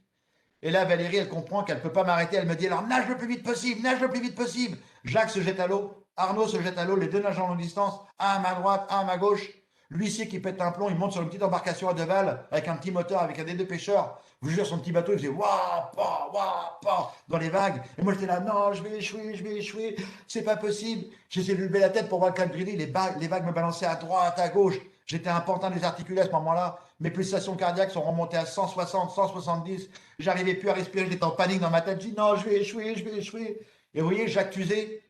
Et là, Valérie, elle comprend qu'elle ne peut pas m'arrêter. Elle me dit, alors nage le plus vite possible, nage le plus vite possible. Jacques se jette à l'eau, Arnaud se jette à l'eau, les deux nagent en longue distance, un à ma droite, un à ma gauche. L'huissier qui pète un plomb, il monte sur une petite embarcation à deux valves, avec un petit moteur, avec un des deux pêcheurs. Je vous jure, son petit bateau, il faisait waouh, pa, dans les vagues. Et moi, j'étais là, non, je vais échouer, c'est pas possible. J'essayais de lever la tête pour voir le Cap Griné, les vagues me balançaient à droite, à gauche. J'étais un pantin désarticulé à ce moment-là. Mes pulsations cardiaques sont remontées à 160, 170. J'arrivais plus à respirer, j'étais en panique dans ma tête. Je dis non, je vais échouer. Et vous voyez, Jacques Tuzet,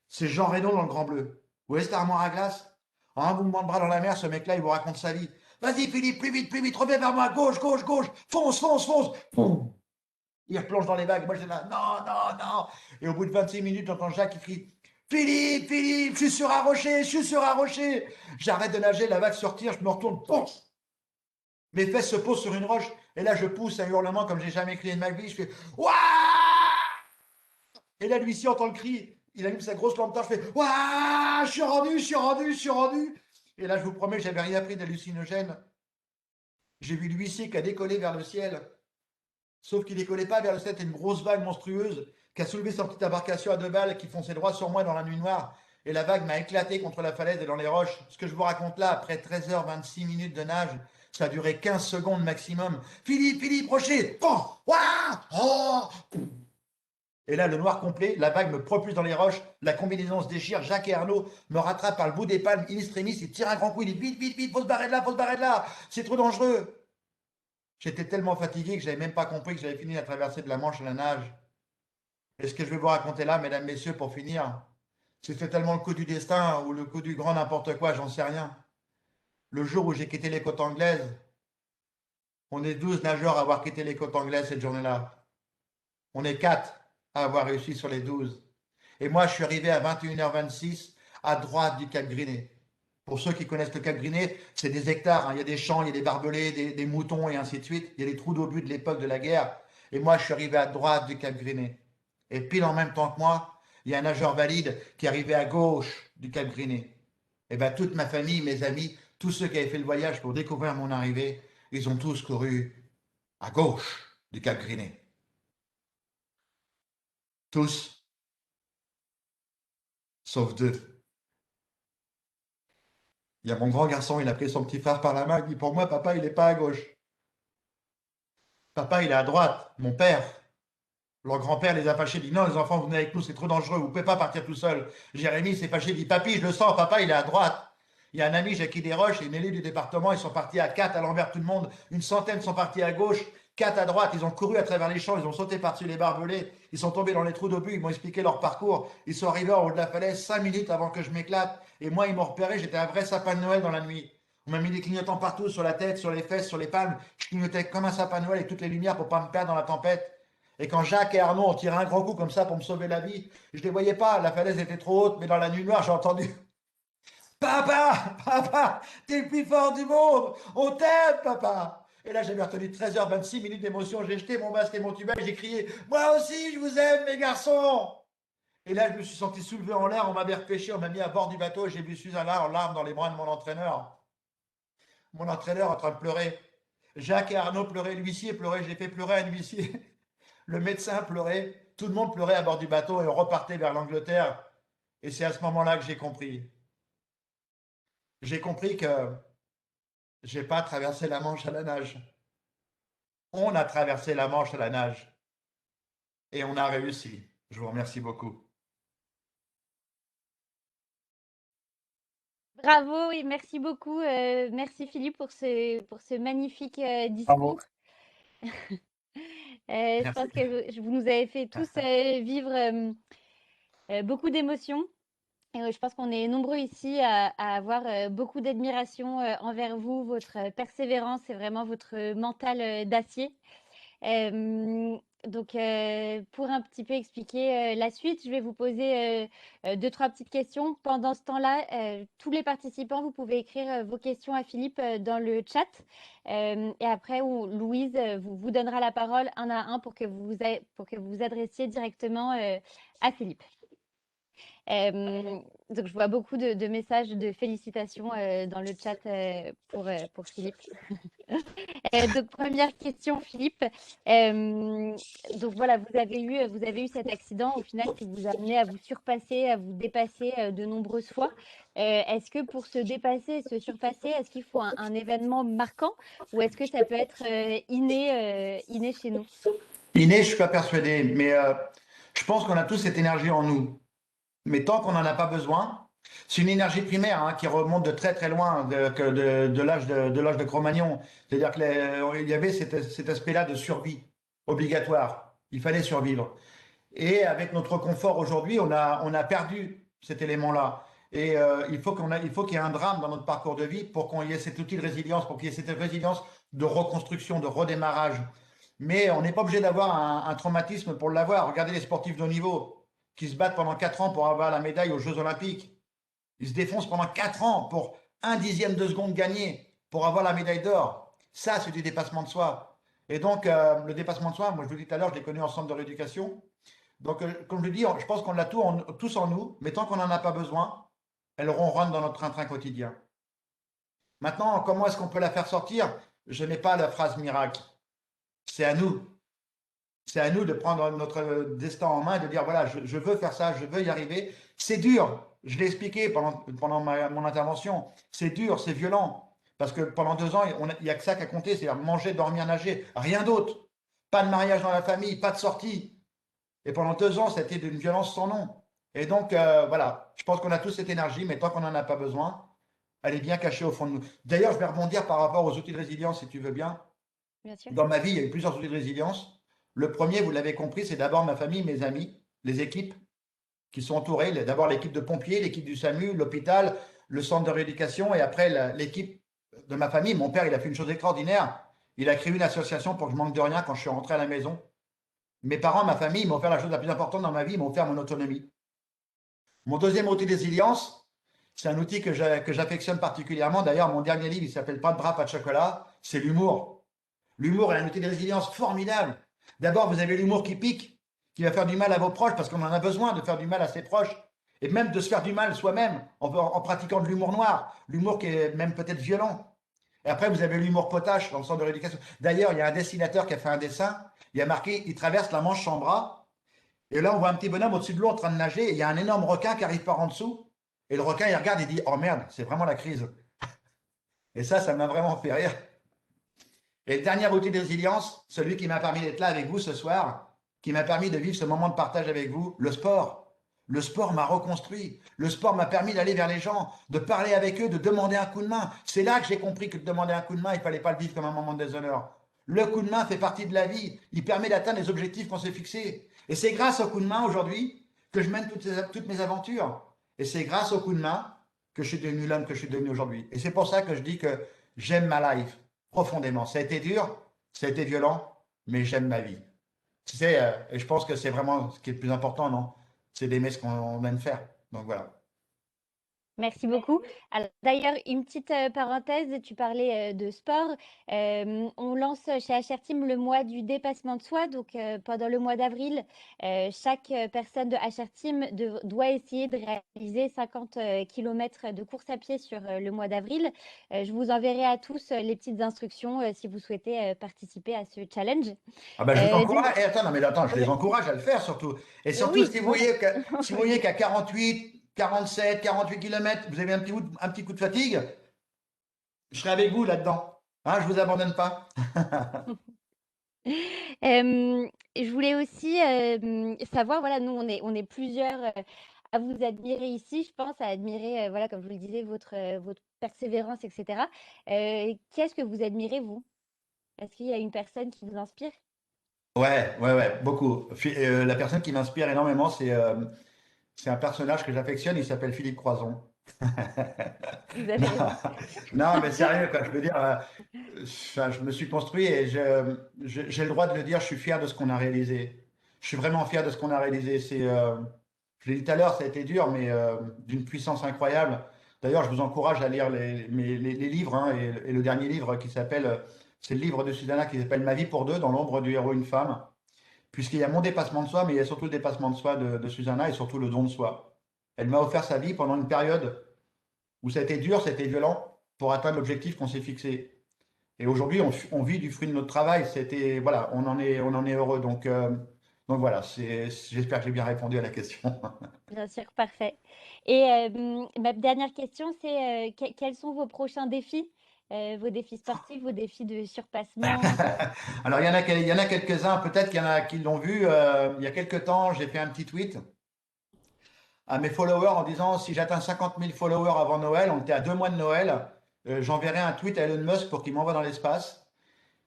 c'est Jean Reno dans le Grand Bleu. Vous voyez cette armoire à glace? En un mouvement de bras dans la mer, ce mec-là, il vous raconte sa vie. Vas-y, Philippe, plus vite, reviens vers moi, gauche, fonce. Poum. Il replonge dans les vagues. Moi, j'étais là, non. Et au bout de 26 minutes, j'entends Jacques qui crie, Philippe, je suis sur un rocher. J'arrête de nager, la vague sortir, je me retourne, pouf. Mes fesses se posent sur une roche, et là, je pousse un hurlement comme j'ai jamais crié de ma vie. Je fais, Ouah! Et là, l'huissier entend le cri. Il allume sa grosse lampe torche, je fais, Ouah! Je suis rendu. Et là, je vous promets, j'avais rien pris d'hallucinogène. J'ai vu l'huissier qui a décollé vers le ciel. Sauf qu'il décollait pas vers le ciel, c'était une grosse vague monstrueuse qui a soulevé sa petite embarcation à deux balles qui fonçait droit sur moi dans la nuit noire. Et la vague m'a éclaté contre la falaise et dans les roches. Ce que je vous raconte là, après 13h26 minutes de nage, ça a duré 15 secondes maximum. Philippe, rocher! Bon, ouah, oh. Et là, le noir complet, la vague me propulse dans les roches, la combinaison se déchire, Jacques et Arnaud me rattrapent par le bout des palmes, in extremis, ils tirent un grand coup, ils disent vite, faut se barrer de là, c'est trop dangereux. J'étais tellement fatigué que je n'avais même pas compris que j'avais fini la traversée de la Manche à la nage. Et ce que je vais vous raconter là, mesdames, messieurs, pour finir, c'était tellement le coup du destin ou le coup du grand n'importe quoi, j'en sais rien. Le jour où j'ai quitté les côtes anglaises, on est 12 nageurs à avoir quitté les côtes anglaises cette journée-là. On est 4 à avoir réussi sur les 12. Et moi, je suis arrivé à 21h26 à droite du Cap Griné. Pour ceux qui connaissent le Cap Griné, c'est des hectares. Il y a des champs, il y a des barbelés, des moutons et ainsi de suite. Il y a des trous d'obus de l'époque de la guerre. Et moi, je suis arrivé à droite du Cap Griné. Et pile en même temps que moi, il y a un nageur valide qui est arrivé à gauche du Cap Griné. Et bien, toute ma famille, mes amis, tous ceux qui avaient fait le voyage pour découvrir mon arrivée, ils ont tous couru à gauche du Cap Griné. Tous, sauf 2. Il y a mon grand garçon, il a pris son petit frère par la main, il dit, pour moi, papa, il n'est pas à gauche. Papa, il est à droite. Mon père, leur grand-père les a fâchés, dit, non, les enfants, vous venez avec nous, c'est trop dangereux, vous ne pouvez pas partir tout seul. Jérémy s'est fâché, dit, papy, je le sens, papa, il est à droite. Il y a un ami, Jackie Desroches, et une élue du département, ils sont partis à 4 à l'envers tout le monde, une centaine sont partis à gauche, 4 à droite, ils ont couru à travers les champs, ils ont sauté par-dessus les barbelés, ils sont tombés dans les trous d'obus, ils m'ont expliqué leur parcours, ils sont arrivés en haut de la falaise 5 minutes avant que je m'éclate, et moi ils m'ont repéré, j'étais un vrai sapin de Noël dans la nuit. On m'a mis des clignotants partout, sur la tête, sur les fesses, sur les palmes, je clignotais comme un sapin de Noël avec toutes les lumières pour pas me perdre dans la tempête. Et quand Jacques et Arnaud ont tiré un grand coup comme ça pour me sauver la vie, je ne les voyais pas, la falaise était trop haute, mais dans la nuit noire, j'ai entendu Papa, papa, t'es le plus fort du monde, on t'aime, papa. Et là, j'avais retenu 13h26 minutes d'émotion, j'ai jeté mon masque et mon tuba et j'ai crié Moi aussi, je vous aime, mes garçons. Et là, je me suis senti soulevé en l'air, on m'avait repêché, on m'a mis à bord du bateau et j'ai vu Susanna en larmes dans les bras de mon entraîneur. Mon entraîneur en train de pleurer. Jacques et Arnaud pleuraient, l'huissier pleurait, j'ai fait pleurer un huissier. Le médecin pleurait, tout le monde pleurait à bord du bateau et on repartait vers l'Angleterre. Et c'est à ce moment-là que j'ai compris. J'ai compris que j'ai pas traversé la Manche à la nage. On a traversé la Manche à la nage et on a réussi. Je vous remercie beaucoup. Bravo et merci beaucoup. Merci Philippe pour ce magnifique Bravo. discours. Je pense que vous nous avez fait tous vivre beaucoup d'émotions. Et je pense qu'on est nombreux ici à avoir beaucoup d'admiration envers vous, votre persévérance et vraiment votre mental d'acier. Donc, pour un petit peu expliquer la suite, je vais vous poser deux, trois petites questions. Pendant ce temps-là, tous les participants, vous pouvez écrire vos questions à Philippe dans le chat. Et après, Louise vous donnera la parole un à un pour que pour que vous vous adressiez directement à Philippe. Donc, je vois beaucoup de messages de félicitations dans le chat pour Philippe. Donc, première question, Philippe. Donc, voilà, vous avez eu cet accident au final qui vous a amené à vous surpasser, à vous dépasser de nombreuses fois. Est-ce que pour se dépasser, se surpasser, est-ce qu'il faut un événement marquant ou est-ce que ça peut être inné chez nous? Inès, je ne suis pas persuadé, mais je pense qu'on a tous cette énergie en nous. Mais tant qu'on n'en a pas besoin, c'est une énergie primaire hein, qui remonte de très très loin de l'âge de Cro-Magnon. C'est-à-dire qu'il y avait cet aspect-là de survie obligatoire. Il fallait survivre. Et avec notre confort aujourd'hui, on a perdu cet élément-là. Et il faut qu'il y ait un drame dans notre parcours de vie pour qu'on y ait cet outil de résilience, pour qu'il y ait cette résilience de reconstruction, de redémarrage. Mais on n'est pas obligé d'avoir un traumatisme pour l'avoir. Regardez les sportifs de haut niveau qui se battent pendant 4 ans pour avoir la médaille aux Jeux Olympiques. Ils se défoncent pendant 4 ans pour un dixième de seconde gagné pour avoir la médaille d'or. Ça, c'est du dépassement de soi. Et donc, le dépassement de soi, moi je vous le dis tout à l'heure, je l'ai connu en centre de rééducation. Donc, comme je le dis, je pense qu'on l'a tous en nous, mais tant qu'on n'en a pas besoin, elle ronronne dans notre train-train quotidien. Maintenant, comment est-ce qu'on peut la faire sortir? Je n'ai pas la phrase miracle. C'est à nous. C'est à nous de prendre notre destin en main et de dire voilà, je veux faire ça, je veux y arriver. C'est dur. Je l'ai expliqué pendant mon intervention. C'est dur, c'est violent. Parce que pendant 2 ans, il n'y a que ça qu'à compter, c'est-à-dire manger, dormir, nager. Rien d'autre. Pas de mariage dans la famille, pas de sortie. Et pendant 2 ans, c'était d'une violence sans nom. Et donc, voilà, je pense qu'on a tous cette énergie, mais tant qu'on n'en a pas besoin, elle est bien cachée au fond de nous. D'ailleurs, je vais rebondir par rapport aux outils de résilience, si tu veux bien. Bien sûr. Dans ma vie, il y a eu plusieurs outils de résilience. Le premier, vous l'avez compris, c'est d'abord ma famille, mes amis, les équipes qui sont entourées. D'abord l'équipe de pompiers, l'équipe du SAMU, l'hôpital, le centre de rééducation, et après l'équipe de ma famille. Mon père, il a fait une chose extraordinaire. Il a créé une association pour que je manque de rien quand je suis rentré à la maison. Mes parents, ma famille, m'ont offert la chose la plus importante dans ma vie, ils m'ont offert mon autonomie. Mon deuxième outil de résilience, c'est un outil que j'affectionne particulièrement. D'ailleurs, mon dernier livre, il s'appelle Pas de bras, pas de chocolat. C'est l'humour. L'humour est un outil de résilience formidable. D'abord, vous avez l'humour qui pique, qui va faire du mal à vos proches, parce qu'on en a besoin de faire du mal à ses proches, et même de se faire du mal soi-même en pratiquant de l'humour noir, l'humour qui est même peut-être violent. Et après, vous avez l'humour potache dans le centre de rééducation. D'ailleurs, il y a un dessinateur qui a fait un dessin, il a marqué, il traverse la Manche sans bras, et là, on voit un petit bonhomme au-dessus de l'eau en train de nager, et il y a un énorme requin qui arrive par en dessous, et le requin, il regarde et dit, oh merde, c'est vraiment la crise. Et ça m'a vraiment fait rire. Et le dernier outil de résilience, celui qui m'a permis d'être là avec vous ce soir, qui m'a permis de vivre ce moment de partage avec vous, le sport. Le sport m'a reconstruit. Le sport m'a permis d'aller vers les gens, de parler avec eux, de demander un coup de main. C'est là que j'ai compris que de demander un coup de main, il ne fallait pas le vivre comme un moment de déshonneur. Le coup de main fait partie de la vie. Il permet d'atteindre les objectifs qu'on s'est fixés. Et c'est grâce au coup de main aujourd'hui que je mène toutes mes aventures. Et c'est grâce au coup de main que je suis devenu l'homme que je suis devenu aujourd'hui. Et c'est pour ça que je dis que j'aime ma life profondément. Ça a été dur, ça a été violent, mais j'aime ma vie. Et je pense que c'est vraiment ce qui est le plus important, non? C'est d'aimer ce qu'on aime faire. Donc voilà. Merci beaucoup. Alors, d'ailleurs, une petite parenthèse, tu parlais de sport. On lance chez HR Team le mois du dépassement de soi. Donc, pendant le mois d'avril, chaque personne de HR Team doit essayer de réaliser 50 km de course à pied sur le mois d'avril. Je vous enverrai à tous les petites instructions si vous souhaitez participer à ce challenge. Ah ben, je vous Du coup, encourage. Et attends, non, mais attends, je les encourage à le faire surtout. Et surtout, oui, bon, si vous voyez qu'à 48, 47, 48 km, vous avez un petit coup de fatigue, je serai avec vous là-dedans. Hein, je vous abandonne pas. Je voulais aussi savoir, voilà, nous, on est plusieurs à vous admirer ici, je pense, à admirer, voilà, comme je vous le disais, votre persévérance, etc. Qu'est-ce que vous admirez, vous? Est-ce qu'il y a une personne qui vous inspire? Ouais, beaucoup. La personne qui m'inspire énormément, c'est un personnage que j'affectionne, il s'appelle Philippe Croison. Vous avez Non, raison. non, mais sérieux, quoi. Je veux dire, enfin, je me suis construit et j'ai le droit de le dire, je suis fier de ce qu'on a réalisé. Je suis vraiment fier de ce qu'on a réalisé. Je l'ai dit tout à l'heure, ça a été dur, mais d'une puissance incroyable. D'ailleurs, je vous encourage à lire les livres, hein, et le dernier livre qui s'appelle, c'est le livre de Susanna qui s'appelle Ma vie pour deux, dans l'ombre du héros, une femme, puisqu'il y a mon dépassement de soi, mais il y a surtout le dépassement de soi de Susanna et surtout le don de soi. Elle m'a offert sa vie pendant une période où ça a été dur, ça a été violent pour atteindre l'objectif qu'on s'est fixé. Et aujourd'hui, on vit du fruit de notre travail. Voilà, on en est heureux. Donc voilà, j'espère que j'ai bien répondu à la question. Bien sûr, parfait. Et ma dernière question, c'est quels sont vos prochains défis? Vos défis sportifs, vos défis de surpassement? Alors, il y en a quelques-uns, peut-être qu'il y en a qui l'ont vu. Il y a quelques temps, j'ai fait un petit tweet à mes followers en disant si j'atteins 50 000 followers avant Noël, on était à 2 mois de Noël, j'enverrai un tweet à Elon Musk pour qu'il m'envoie dans l'espace.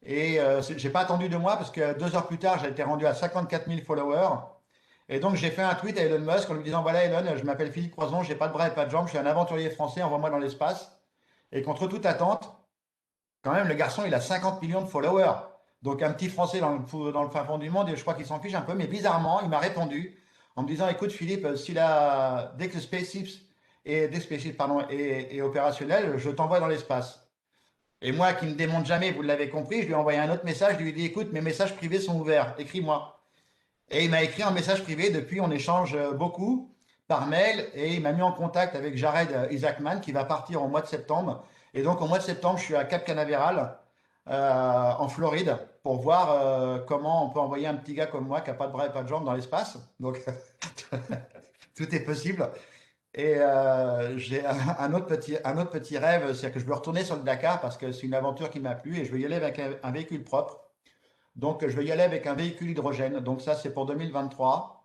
Et j'ai pas attendu 2 mois parce que 2 heures plus tard, j'ai été rendu à 54 000 followers. Et donc, j'ai fait un tweet à Elon Musk en lui disant voilà, Elon, je m'appelle Philippe Croison, j'ai pas de bras et pas de jambes, je suis un aventurier français, envoie-moi dans l'espace. Et contre toute attente, quand même, le garçon, il a 50 millions de followers. Donc, un petit Français dans le fin fond du monde, et je crois qu'il s'en fiche un peu, mais bizarrement, il m'a répondu en me disant écoute, Philippe, dès que SpaceX pardon, est opérationnel, je t'envoie dans l'espace. Et moi, qui ne démonte jamais, vous l'avez compris, je lui ai envoyé un autre message, je lui ai dit écoute, mes messages privés sont ouverts, écris-moi. Et il m'a écrit un message privé. Depuis, on échange beaucoup par mail et il m'a mis en contact avec Jared Isaacman qui va partir au mois de septembre. Et donc, au mois de septembre, je suis à Cap Canaveral, en Floride, pour voir comment on peut envoyer un petit gars comme moi qui n'a pas de bras et pas de jambes dans l'espace. Donc, tout est possible. Et j'ai un autre petit rêve, c'est que je veux retourner sur le Dakar parce que c'est une aventure qui m'a plu et je veux y aller avec un véhicule propre. Donc, je vais y aller avec un véhicule hydrogène. Donc, ça, c'est pour 2023.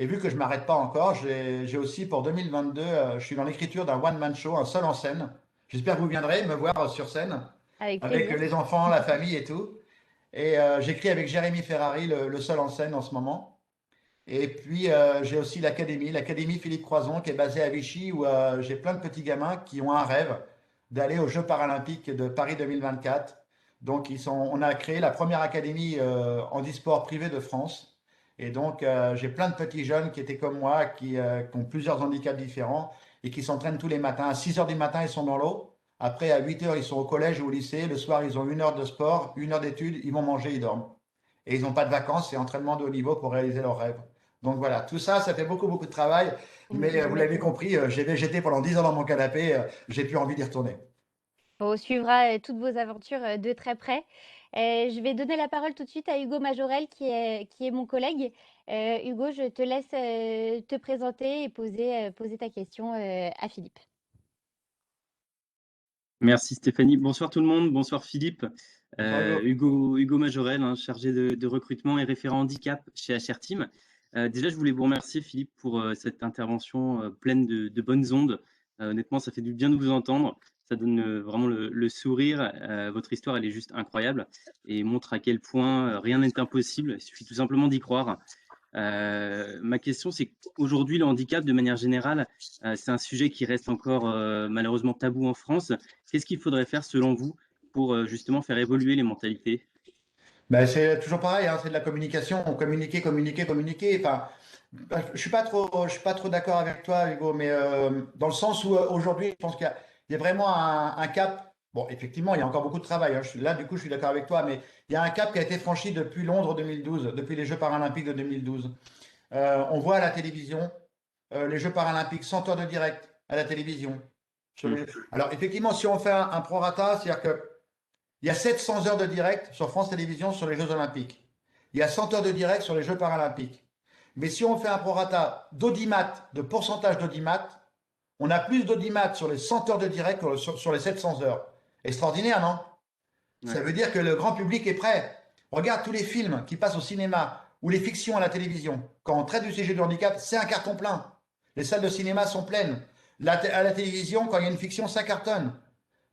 Et vu que je ne m'arrête pas encore, j'ai aussi pour 2022, je suis dans l'écriture d'un one-man show, un seul en scène. J'espère que vous viendrez me voir sur scène Avec avec plaisir. les enfants, la famille et tout. Et j'écris avec Jérémy Ferrari, le seul en scène en ce moment. Et puis, j'ai aussi l'Académie Philippe Croison, qui est basée à Vichy, où j'ai plein de petits gamins qui ont un rêve d'aller aux Jeux paralympiques de Paris 2024. Donc, on a créé la première académie handisport privée de France. Et donc, j'ai plein de petits jeunes qui étaient comme moi, qui ont plusieurs handicaps différents et qui s'entraînent tous les matins. À 6 heures du matin, ils sont dans l'eau. Après, à 8 heures, ils sont au collège ou au lycée. Le soir, ils ont 1 heure de sport, 1 heure d'études. Ils vont manger, ils dorment. Et ils n'ont pas de vacances et entraînement de haut niveau pour réaliser leurs rêves. Donc voilà, tout ça, ça fait beaucoup, beaucoup de travail. Mais vous l'avez J'imagine. compris, j'ai végété pendant 10 ans dans mon canapé, j'ai plus envie d'y retourner. On suivra toutes vos aventures de très près. Je vais donner la parole tout de suite à Hugo Majorel, qui est mon collègue. Hugo, je te laisse te présenter et poser ta question à Philippe. Merci Stéphanie. Bonsoir tout le monde. Bonsoir Philippe. Bonsoir Hugo. Hugo Majorel, hein, chargé de recrutement et référent handicap chez HR Team. Déjà, je voulais vous remercier Philippe pour cette intervention pleine de bonnes ondes. Honnêtement, ça fait du bien de vous entendre. Ça donne vraiment le sourire. Votre histoire, elle est juste incroyable et montre à quel point rien n'est impossible. Il suffit tout simplement d'y croire. Ma question, c'est qu'aujourd'hui, le handicap, de manière générale, c'est un sujet qui reste encore malheureusement tabou en France. Qu'est-ce qu'il faudrait faire, selon vous, pour justement faire évoluer les mentalités? Ben, c'est toujours pareil, hein, c'est de la communication, communiquer, communiquer, communiquer. Enfin, je suis pas trop d'accord avec toi, Hugo, mais dans le sens où aujourd'hui, je pense il y a vraiment un cap. Bon, effectivement, il y a encore beaucoup de travail, hein. Là, du coup, je suis d'accord avec toi, mais il y a un cap qui a été franchi depuis Londres 2012, depuis les Jeux paralympiques de 2012. On voit à la télévision les Jeux paralympiques 100 heures de direct à la télévision. Sur Mm. Alors, effectivement, si on fait un prorata, c'est-à-dire que il y a 700 heures de direct sur France Télévisions sur les Jeux Olympiques. Il y a 100 heures de direct sur les Jeux Paralympiques. Mais si on fait un prorata d'audimat, de pourcentage d'audimat, on a plus d'audimat sur les 100 heures de direct que sur les 700 heures. Extraordinaire, non? Ça Ouais. veut dire que le grand public est prêt. Regarde tous les films qui passent au cinéma ou les fictions à la télévision. Quand on traite du sujet du handicap, c'est un carton plein. Les salles de cinéma sont pleines. À la télévision, quand il y a une fiction, ça cartonne.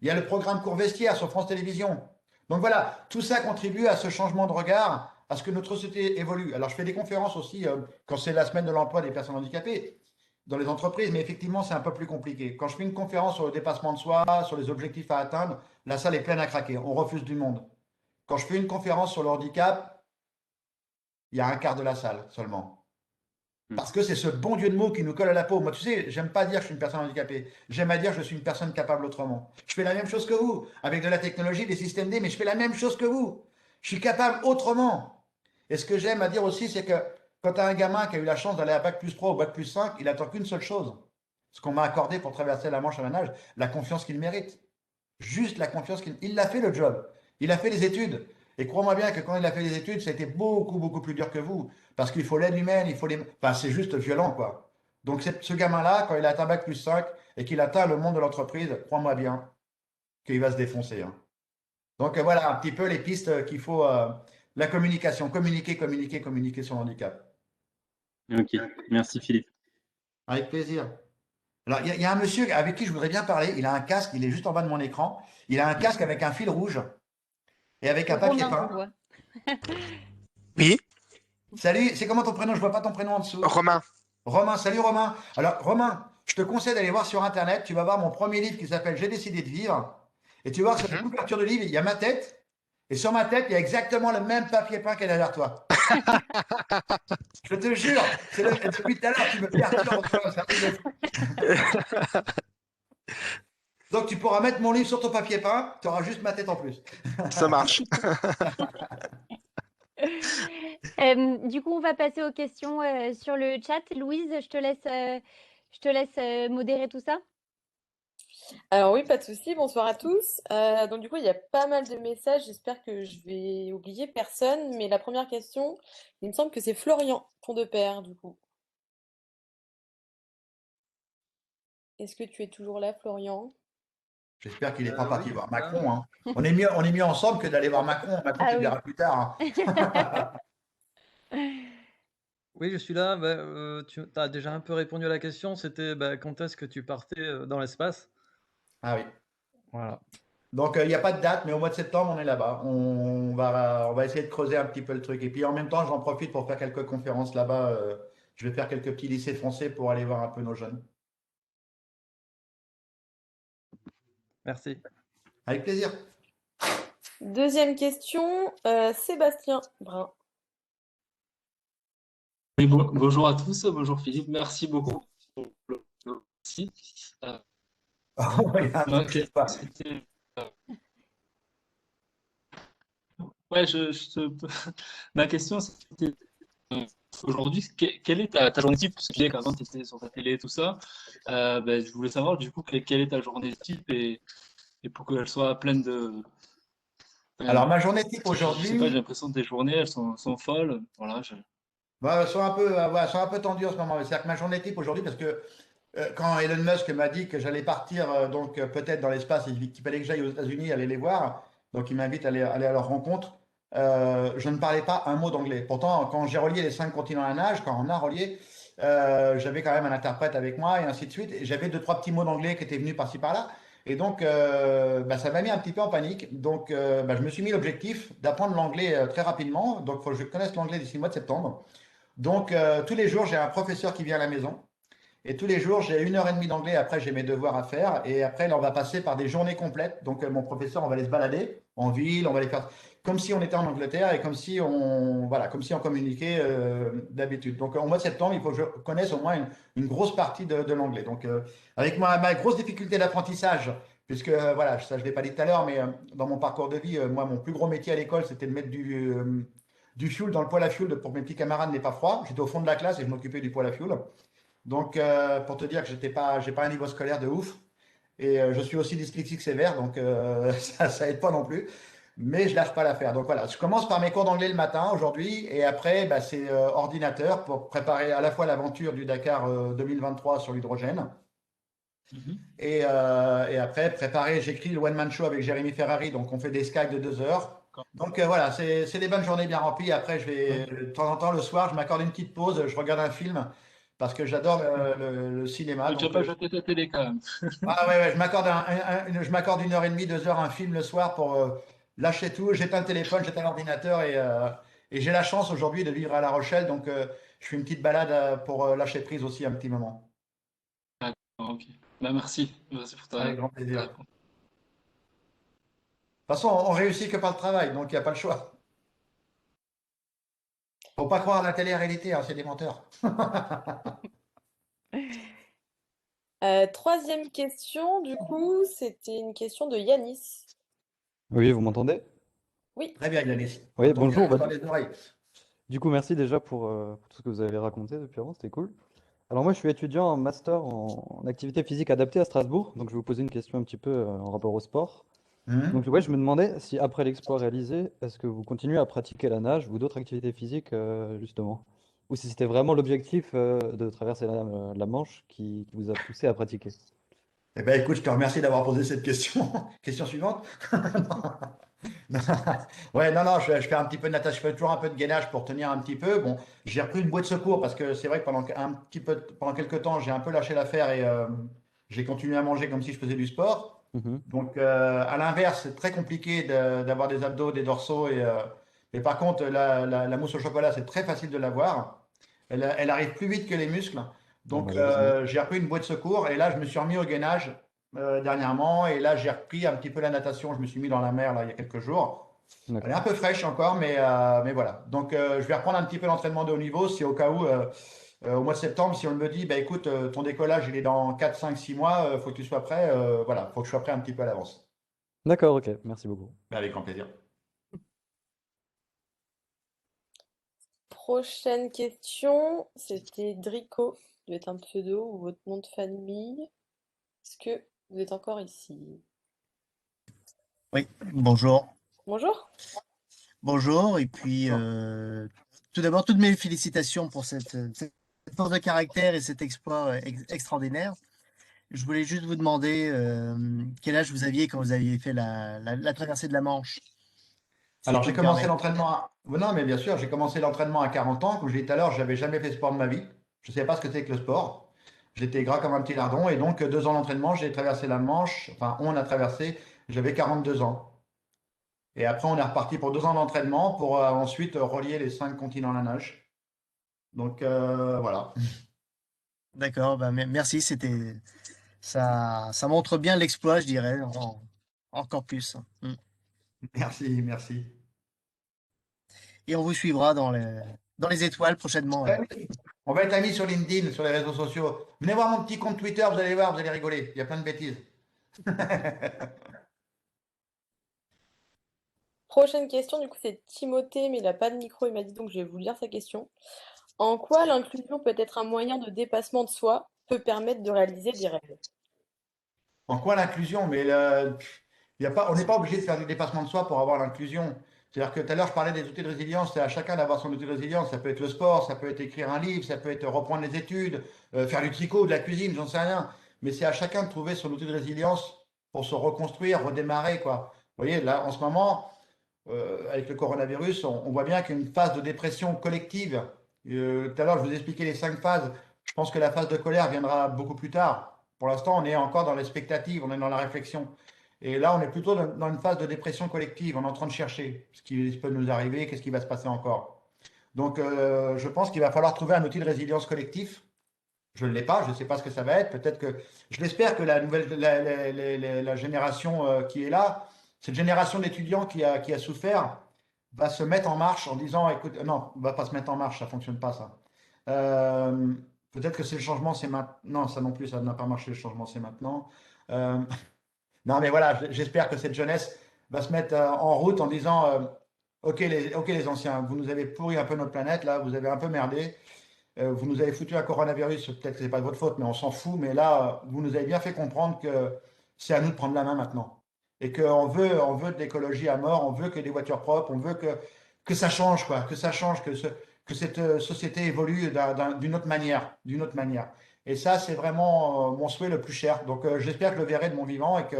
Il y a le programme Cours Vestiaire sur France Télévisions. Donc voilà, tout ça contribue à ce changement de regard, à ce que notre société évolue. Alors je fais des conférences aussi quand c'est la semaine de l'emploi des personnes handicapées dans les entreprises, mais effectivement c'est un peu plus compliqué. Quand je fais une conférence sur le dépassement de soi, sur les objectifs à atteindre, la salle est pleine à craquer, on refuse du monde. Quand je fais une conférence sur le handicap, il y a un quart de la salle seulement. Mm. Parce que c'est ce bon Dieu de mots qui nous colle à la peau. Moi, tu sais, j'aime pas dire que je suis une personne handicapée. J'aime à dire que je suis une personne capable autrement. Je fais la même chose que vous, avec de la technologie, des systèmes D, mais je fais la même chose que vous. Je suis capable autrement. Et ce que j'aime à dire aussi, c'est que quand tu as un gamin qui a eu la chance d'aller à Bac plus 3 ou Bac plus 5, il attend qu'une seule chose. Ce qu'on m'a accordé pour traverser la Manche à la nage, la confiance qu'il mérite. Juste la confiance qu'il... Il l'a fait le job. Il a fait les études. Et crois-moi bien que quand il a fait les études, ça a été beaucoup, beaucoup plus dur que vous. Parce qu'il faut l'aide humaine, il faut les... Enfin, c'est juste violent, quoi. Donc, ce gamin-là, quand il a atteint Bac plus 5 et qu'il atteint le monde de l'entreprise, crois-moi bien qu'il va se défoncer, hein. Donc, voilà un petit peu les pistes qu'il faut. La communication, communiquer, communiquer, communiquer sur le handicap. Ok, merci Philippe. Avec plaisir. Alors, il y a un monsieur avec qui je voudrais bien parler. Il a un casque, il est juste en bas de mon écran. Il a un casque avec un fil rouge et avec un papier Romain, je peint. vois. Oui, Salut, c'est comment ton prénom? Je vois pas ton prénom en dessous. Romain. Romain, salut Romain. Alors, Romain, je te conseille d'aller voir sur Internet. Tu vas voir mon premier livre qui s'appelle J'ai décidé de vivre. Et tu vas voir sur la Mhm. couverture du livre, il y a ma tête. Et sur ma tête, il y a exactement le même papier peint qu'il y a derrière toi. Je te jure, depuis tout à l'heure, tu me perturbes. C'est un truc de fou. Donc, tu pourras mettre mon livre sur ton papier peint. Tu auras juste ma tête en plus. Ça marche. Du coup, on va passer aux questions sur le chat. Louise, je te laisse modérer tout ça. Alors oui, pas de souci, bonsoir à tous. Donc du coup, il y a pas mal de messages, j'espère que je vais oublier personne, mais la première question, il me semble que c'est Florian, ton de père, du coup. Est-ce que tu es toujours là, Florian? J'espère qu'il n'est pas parti Oui, voir voilà. Macron, hein. On est mieux ensemble que d'aller voir Macron. Macron, Ah tu le oui. verras plus tard, hein. Oui, je suis là. Tu as déjà un peu répondu à la question. C'était quand est-ce que tu partais dans l'espace? Ah oui. Voilà. Donc, il n'y a pas de date, mais au mois de septembre, on est là-bas. On va essayer de creuser un petit peu le truc. Et puis, en même temps, j'en profite pour faire quelques conférences là-bas. Je vais faire quelques petits lycées français pour aller voir un peu nos jeunes. Merci. Avec plaisir. Deuxième question, Sébastien Brun. Oui, bonjour à tous, bonjour Philippe, merci beaucoup pour le site. Oh, il y a un Ma truc qui se passe. c'était, ouais, ma question c'était aujourd'hui, quelle est ta journée type? Parce que tu disais qu'avant tu étais sur ta télé et tout ça. Je voulais savoir du coup quelle est ta journée type et pour qu'elle soit pleine de. Alors, ma journée type Je sais pas, j'ai aujourd'hui, l'impression que tes journées elles sont folles. Voilà, bah, elles sont un peu tendues en ce moment. C'est-à-dire que ma journée type aujourd'hui, parce que quand Elon Musk m'a dit que j'allais partir peut-être dans l'espace et qu'il fallait que j'aille aux États-Unis aller les voir, donc il m'invite à aller à leur rencontre, je ne parlais pas un mot d'anglais. Pourtant, quand j'ai relié les 5 continents à la nage, quand on a relié, j'avais quand même un interprète avec moi et ainsi de suite. Et j'avais deux, trois petits mots d'anglais qui étaient venus par-ci par-là. Et donc, ça m'a mis un petit peu en panique. Donc, je me suis mis l'objectif d'apprendre l'anglais très rapidement. Donc, il faut que je connaisse l'anglais d'ici le mois de septembre. Donc, tous les jours, j'ai un professeur qui vient à la maison. Et tous les jours, j'ai 1 heure et demie d'anglais. Après, j'ai mes devoirs à faire. Et après, là, on va passer par des journées complètes. Donc, mon professeur, on va aller se balader en ville. On va aller faire. comme si on était en Angleterre et comme si on communiquait d'habitude. Donc, au mois de septembre, il faut que je connaisse au moins une grosse partie de l'anglais. Donc, avec ma grosse difficulté d'apprentissage, puisque, voilà, ça, je ne l'ai pas dit tout à l'heure, mais dans mon parcours de vie, moi, mon plus gros métier à l'école, c'était de mettre du fioul dans le poêle à fioul pour que mes petits camarades n'aient pas froid. J'étais au fond de la classe et je m'occupais du poêle à fioul. Donc, pour te dire que j'ai pas un niveau scolaire de ouf. Et je suis aussi dyslexique sévère, donc ça aide pas non plus. Mais je lâche pas l'affaire. Donc voilà, je commence par mes cours d'anglais le matin aujourd'hui, et après, bah, c'est ordinateur pour préparer à la fois l'aventure du Dakar 2023 sur l'hydrogène, Mhm. et après préparer, j'écris le One Man Show avec Jérémy Ferrari, donc on fait des Skype de 2 heures. D'accord. Donc voilà, c'est des bonnes journées bien remplies. Après, je vais de temps en temps le soir, je m'accorde une petite pause, je regarde un film parce que j'adore le cinéma. Tu n'as Donc pas jeté ta télé quand même. ah ouais, je m'accorde je m'accorde 1 heure et demie, 2 heures un film le soir pour lâcher tout. J'éteins le téléphone, j'éteins l'ordinateur et j'ai la chance aujourd'hui de vivre à La Rochelle, donc je fais une petite balade pour lâcher prise aussi un petit moment. D'accord, ok. Bah, merci. Merci pour Avec ta grand plaisir. De toute réponse. façon, on réussit que par le travail, donc il n'y a pas le choix. Faut pas croire à la télé-réalité, hein, c'est des menteurs. Troisième question, du coup, c'était une question de Yanis. Oui, vous m'entendez? Oui, Très bien, Yanis. Oui, T'entends bien, bonjour. j'entends les oreilles. Du coup, merci déjà pour tout ce que vous avez raconté depuis avant, c'était cool. Alors moi, je suis étudiant en master en activité physique adaptée à Strasbourg, donc je vais vous poser une question un petit peu en rapport au sport. Donc ouais, je me demandais si après l'exploit réalisé, est-ce que vous continuez à pratiquer la nage ou d'autres activités physiques justement? Ou si c'était vraiment l'objectif de traverser la Manche qui vous a poussé à pratiquer? Eh ben, écoute, je te remercie d'avoir posé cette question. Question suivante. Ouais, non, non, je fais un petit peu de natation, je fais toujours un peu de gainage pour tenir un petit peu. Bon, j'ai repris une bouée de secours parce que c'est vrai que pendant quelques temps, j'ai un peu lâché l'affaire et j'ai continué à manger comme si je faisais du sport. Mhm. Donc, à l'inverse, c'est très compliqué d'avoir des abdos, des dorsaux. Mais par contre, la mousse au chocolat, c'est très facile de l'avoir. Elle arrive plus vite que les muscles. Bon, Donc, malheureusement. j'ai repris une bouée de secours et là, je me suis remis au gainage dernièrement. Et là, j'ai repris un petit peu la natation. Je me suis mis dans la mer là, il y a quelques jours. Elle est un D'accord. peu fraîche encore, mais voilà. Donc, je vais reprendre un petit peu l'entraînement de haut niveau si au cas où, au mois de septembre, si on me dit, bah, écoute, ton décollage, il est dans 4, 5, 6 mois, il faut que tu sois prêt. Voilà, il faut que je sois prêt un petit peu à l'avance. D'accord, ok, merci beaucoup. Mais avec grand plaisir. prochaine question, c'était Drico. Ça doit être un pseudo ou votre nom de famille. Est-ce que vous êtes encore ici? Oui, bonjour. Bonjour. Bonjour. Et puis, tout d'abord, toutes mes félicitations pour cette force de caractère et cet exploit extraordinaire. Je voulais juste vous demander quel âge vous aviez quand vous aviez fait la traversée de la Manche, si je Alors, peux j'ai me commencé permettre. l'entraînement Non, mais bien sûr, j'ai commencé l'entraînement à 40 ans. Comme je l'ai dit tout à l'heure, je n'avais jamais fait de sport de ma vie. Je ne savais pas ce que c'était que le sport. J'étais gras comme un petit lardon. Et donc, 2 ans d'entraînement, j'ai traversé la Manche. Enfin, on a traversé, j'avais 42 ans. Et après, on est reparti pour 2 ans d'entraînement pour ensuite relier les 5 continents à la nage. Donc, voilà. D'accord, bah, merci. Ça montre bien l'exploit, je dirais, encore plus. Mm. Merci, merci. Et on vous suivra dans les étoiles prochainement. Ouais, oui. On va être amis sur LinkedIn, sur les réseaux sociaux. Venez voir mon petit compte Twitter, vous allez voir, vous allez rigoler. Il y a plein de bêtises. Prochaine question, du coup, c'est Timothée, mais il n'a pas de micro, il m'a dit donc je vais vous lire sa question. En quoi l'inclusion peut être un moyen de dépassement de soi, peut permettre de réaliser des rêves? En quoi l'inclusion? Il y a pas, on n'est pas obligé de faire du dépassement de soi pour avoir l'inclusion. C'est-à-dire que tout à l'heure, je parlais des outils de résilience. C'est à chacun d'avoir son outil de résilience. Ça peut être le sport, ça peut être écrire un livre, ça peut être reprendre les études, faire du tricot, de la cuisine, j'en sais rien. Mais c'est à chacun de trouver son outil de résilience pour se reconstruire, redémarrer, quoi. Vous voyez, là, en ce moment, avec le coronavirus, on voit bien qu'il y a une phase de dépression collective. Tout à l'heure, je vous expliquais les 5 phases. Je pense que la phase de colère viendra beaucoup plus tard. Pour l'instant, on est encore dans l'expectative, on est dans la réflexion. Et là, on est plutôt dans une phase de dépression collective. On est en train de chercher ce qui peut nous arriver, qu'est-ce qui va se passer encore. Donc, je pense qu'il va falloir trouver un outil de résilience collectif. Je ne l'ai pas, je ne sais pas ce que ça va être. Peut-être que je l'espère que la génération qui est là, cette génération d'étudiants qui a souffert, va se mettre en marche en disant, écoute, non, on va pas se mettre en marche, ça fonctionne pas ça. Peut-être que c'est le changement, c'est maintenant. Non, ça non plus, ça n'a pas marché, le changement, c'est maintenant. Euh, non, mais voilà, j'espère que cette jeunesse va se mettre en route en disant, ok les anciens, vous nous avez pourri un peu notre planète, là, vous avez un peu merdé, vous nous avez foutu un coronavirus, peut-être que c'est pas de votre faute, mais on s'en fout, mais là, vous nous avez bien fait comprendre que c'est à nous de prendre la main maintenant. Et on veut de l'écologie à mort, on veut que des voitures propres, on veut que ça change, quoi, que ça change, que cette société évolue d'une autre manière, d'une autre manière. Et ça, c'est vraiment mon souhait le plus cher. Donc, j'espère que je le verrai de mon vivant et qu'il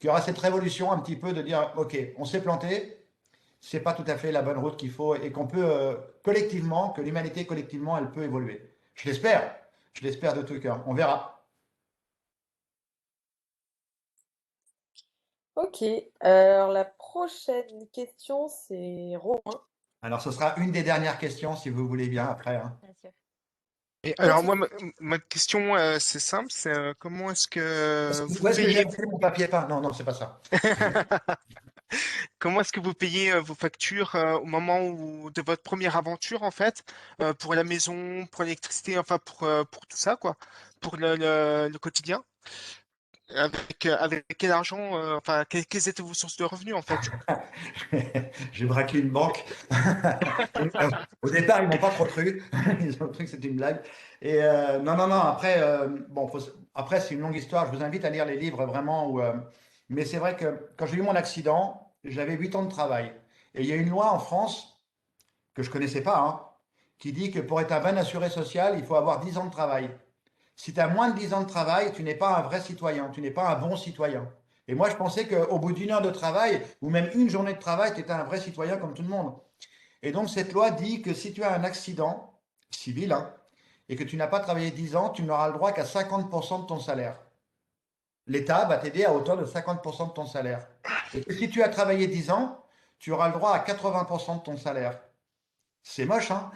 y aura cette révolution un petit peu de dire, OK, on s'est planté, c'est pas tout à fait la bonne route qu'il faut et qu'on peut collectivement, que l'humanité collectivement, elle peut évoluer. Je l'espère de tout cœur. On verra. Ok, alors la prochaine question, c'est Romain. Alors, ce sera une des dernières questions, si vous voulez bien, après. Hein. Bien sûr. Et Pas de alors moi, souci. ma question, c'est simple, c'est comment est-ce que vous Où est-ce que j'ai payez laissé mon papier peint? Non, non, c'est pas ça. comment est-ce que vous payez vos factures au moment de votre première aventure en fait, pour la maison, pour l'électricité, enfin pour tout ça quoi, pour le quotidien? Avec quel argent, enfin quelles étaient vos sources de revenus en fait? J'ai braqué une banque. Au départ, ils m'ont pas trop cru. Ils ont cru que c'était une blague. Et non, non, non. Après, bon, après, c'est une longue histoire. Je vous invite à lire les livres vraiment. Mais c'est vrai que quand j'ai eu mon accident, j'avais 8 ans de travail. Et il y a une loi en France que je connaissais pas, hein, qui dit que pour être un bon assuré social, il faut avoir 10 ans de travail. Si tu as moins de 10 ans de travail, tu n'es pas un vrai citoyen, tu n'es pas un bon citoyen. Et moi, je pensais qu'au bout d'une heure de travail, ou même une journée de travail, tu étais un vrai citoyen comme tout le monde. Et donc, cette loi dit que si tu as un accident civil, hein, et que tu n'as pas travaillé 10 ans, tu n'auras le droit qu'à 50% de ton salaire. L'État va t'aider à hauteur de 50% de ton salaire. Et que si tu as travaillé 10 ans, tu auras le droit à 80% de ton salaire. C'est moche, hein?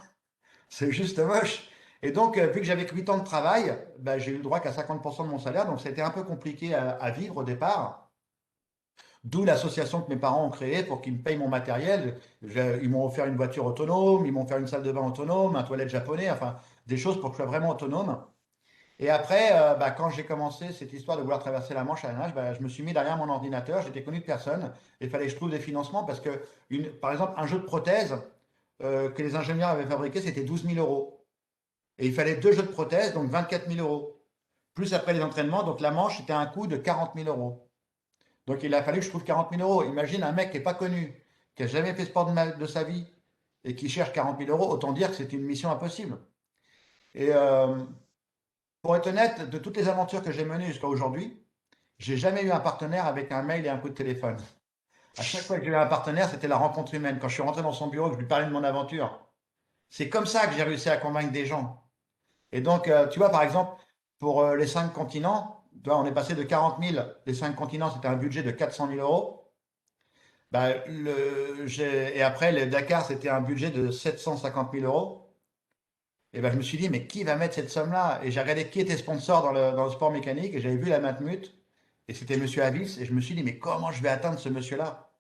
C'est juste moche. Et donc, vu que j'avais que 8 ans de travail, ben, j'ai eu le droit qu'à 50% de mon salaire. Donc, c'était un peu compliqué à vivre au départ. D'où l'association que mes parents ont créée pour qu'ils me payent mon matériel. Ils m'ont offert une voiture autonome, ils m'ont offert une salle de bain autonome, un toilette japonais, enfin, des choses pour que je sois vraiment autonome. Et après, bah, quand j'ai commencé cette histoire de vouloir traverser la Manche à la nage, bah, je me suis mis derrière mon ordinateur, j'étais connu de personne, et il fallait que je trouve des financements parce que, par exemple, un jeu de prothèse que les ingénieurs avaient fabriqué, c'était 12 000 euros. Et il fallait 2 jeux de prothèse, donc 24 000 euros. Plus après les entraînements, donc la manche, c'était un coût de 40 000 euros. Donc il a fallu que je trouve 40 000 euros. Imagine un mec qui n'est pas connu, qui n'a jamais fait sport de sa vie et qui cherche 40 000 euros, autant dire que c'est une mission impossible. Et pour être honnête, de toutes les aventures que j'ai menées jusqu'à aujourd'hui, j'ai jamais eu un partenaire avec un mail et un coup de téléphone. À chaque fois que j'ai eu un partenaire, c'était la rencontre humaine. Quand je suis rentré dans son bureau, que je lui parlais de mon aventure, c'est comme ça que j'ai réussi à convaincre des gens. Et donc, tu vois, par exemple, pour les 5 continents, tu vois, on est passé de 40 000, les 5 continents, c'était un budget de 400 000 euros. Bah, et après, le Dakar, c'était un budget de 750 000 euros. Et ben, je me suis dit, mais qui va mettre cette somme-là? Et j'ai regardé qui était sponsor dans le sport mécanique, et j'avais vu la Matmut, et c'était Monsieur Avis, et je me suis dit, mais comment je vais atteindre ce monsieur-là?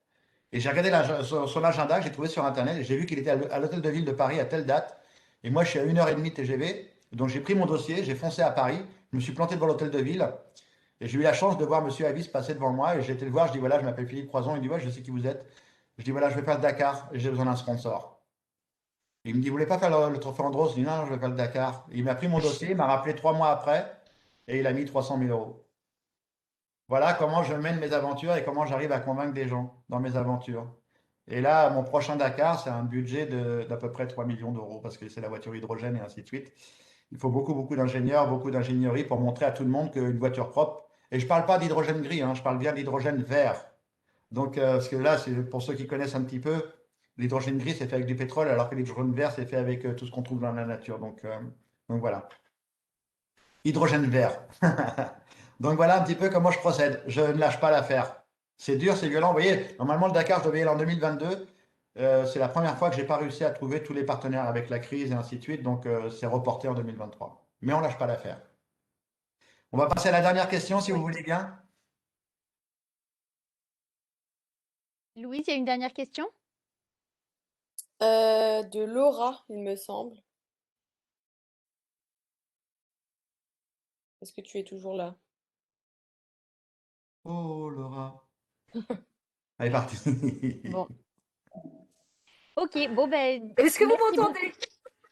Et j'ai regardé son agenda que j'ai trouvé sur Internet, et j'ai vu qu'il était à l'hôtel de ville de Paris à telle date. Et moi, je suis à 1h30 de TGV. Donc, j'ai pris mon dossier, j'ai foncé à Paris, je me suis planté devant l'hôtel de ville, et j'ai eu la chance de voir Monsieur Avis passer devant moi, et j'ai été le voir, je dis, voilà, je m'appelle Philippe Croison, il dit, ouais, je sais qui vous êtes. Je dis, voilà, je vais faire le Dakar, et j'ai besoin d'un sponsor. Il me dit, vous voulez pas faire le trophée Andros? Je dis, non, non, je vais faire le Dakar. Il m'a pris mon dossier, il m'a rappelé 3 mois après, et il a mis 300 000 euros. Voilà comment je mène mes aventures et comment j'arrive à convaincre des gens dans mes aventures. Et là, mon prochain Dakar, c'est un budget d'à peu près 3 millions d'euros parce que c'est la voiture hydrogène et ainsi de suite. Il faut beaucoup, beaucoup d'ingénieurs, beaucoup d'ingénierie pour montrer à tout le monde qu'une voiture propre, et je ne parle pas d'hydrogène gris, hein, je parle bien d'hydrogène vert. Donc, parce que là, c'est pour ceux qui connaissent un petit peu, l'hydrogène gris, c'est fait avec du pétrole, alors que l'hydrogène vert, c'est fait avec tout ce qu'on trouve dans la nature. Donc voilà. Hydrogène vert. Donc voilà un petit peu comment je procède. Je ne lâche pas l'affaire. C'est dur, c'est violent. Vous voyez, normalement, le Dakar, je devais y aller en 2022. C'est la première fois que j'ai pas réussi à trouver tous les partenaires avec la crise et ainsi de suite. Donc, c'est reporté en 2023. Mais on lâche pas l'affaire. On va passer à la dernière question, si vous Oui. voulez bien. Louise, il y a une dernière question? De Laura, il me semble. Est-ce que tu es toujours là? Oh, Laura. Elle est partie. Bon. Ok, bon, ben, Est-ce que vous merci beaucoup. m'entendez?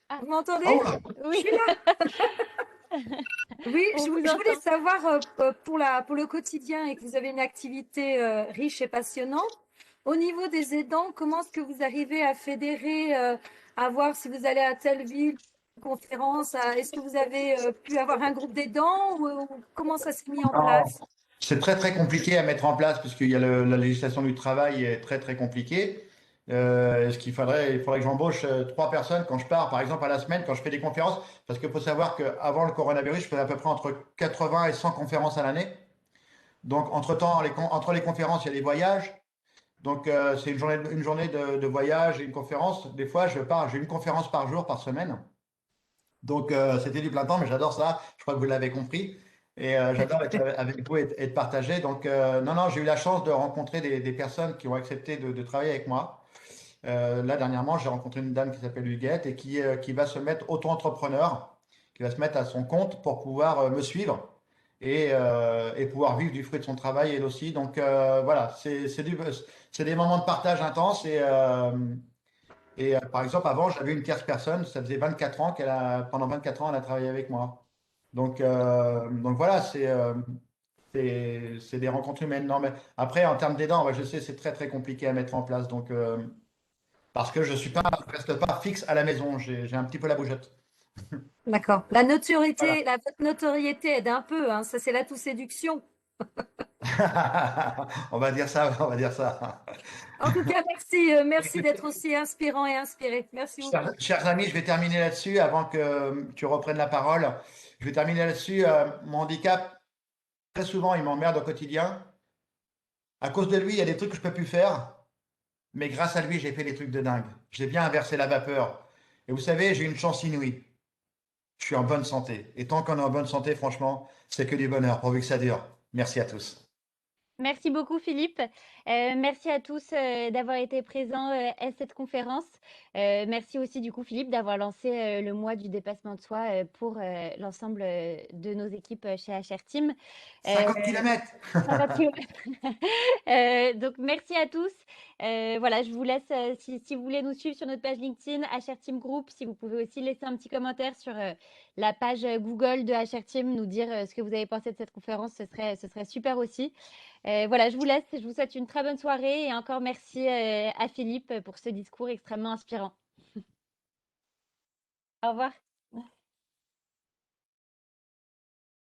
Ah, Vous m'entendez? Oh là. Je oui, suis là. Oui, on vous je voulais entend. savoir pour le quotidien et que vous avez une activité riche et passionnante. Au niveau des aidants, comment est-ce que vous arrivez à fédérer, à voir si vous allez à telle ville, conférence, est-ce que vous avez pu avoir un groupe d'aidants ou comment ça s'est mis en Non, place? c'est très très compliqué à mettre en place puisqu'il y a la législation du travail est très très compliquée. Il faudrait que j'embauche 3 personnes quand je pars, par exemple, à la semaine, quand je fais des conférences, parce qu'il faut savoir qu'avant le coronavirus, je faisais à peu près entre 80 et 100 conférences à l'année. Donc, entre-temps, entre les conférences, il y a les voyages. Donc, c'est une journée de voyage et une conférence. Des fois, j'ai une conférence par jour, par semaine. Donc, c'était du plein temps, mais j'adore ça. Je crois que vous l'avez compris. Et j'adore être avec vous et de partager. Donc, non, non, j'ai eu la chance de rencontrer des personnes qui ont accepté de travailler avec moi. Là, dernièrement, j'ai rencontré une dame qui s'appelle Huguette et qui va se mettre auto-entrepreneur, qui va se mettre à son compte pour pouvoir me suivre et pouvoir vivre du fruit de son travail elle aussi. Donc, voilà, c'est des moments de partage intenses. Par exemple, avant, j'avais une tierce personne, ça faisait 24 ans pendant 24 ans, elle a travaillé avec moi. Donc voilà, c'est des rencontres humaines. Non, mais après, en termes d'aidants, ouais, je sais, c'est très très compliqué à mettre en place. Donc, parce que je reste pas fixe à la maison, j'ai un petit peu la bougeotte. D'accord. Voilà. Votre notoriété aide un peu, hein, ça c'est l'atout séduction. On va dire ça, on va dire ça. En tout cas, merci d'être aussi inspirant et inspiré. Merci beaucoup. Chers amis, je vais terminer là-dessus avant que tu reprennes la parole. Je vais terminer là-dessus. Mon handicap, très souvent, il m'emmerde au quotidien. À cause de lui, il y a des trucs que je peux plus faire, mais grâce à lui, j'ai fait des trucs de dingue. J'ai bien inversé la vapeur. Et vous savez, j'ai une chance inouïe. Je suis en bonne santé. Et tant qu'on est en bonne santé, franchement, c'est que du bonheur, pourvu que ça dure. Merci à tous. Merci beaucoup, Philippe. Merci à tous d'avoir été présents à cette conférence. Merci aussi, du coup, Philippe, d'avoir lancé le mois du dépassement de soi pour l'ensemble de nos équipes chez HR Team. 50 km. 50 kilomètres. Donc, merci à tous. Voilà, je vous laisse, si vous voulez nous suivre sur notre page LinkedIn, HR Team Group, si vous pouvez aussi laisser un petit commentaire sur la page Google de HR Team, nous dire ce que vous avez pensé de cette conférence, ce serait super aussi. Voilà, je vous laisse. Je vous souhaite une très bonne soirée et encore merci à Philippe pour ce discours extrêmement inspirant. Au revoir.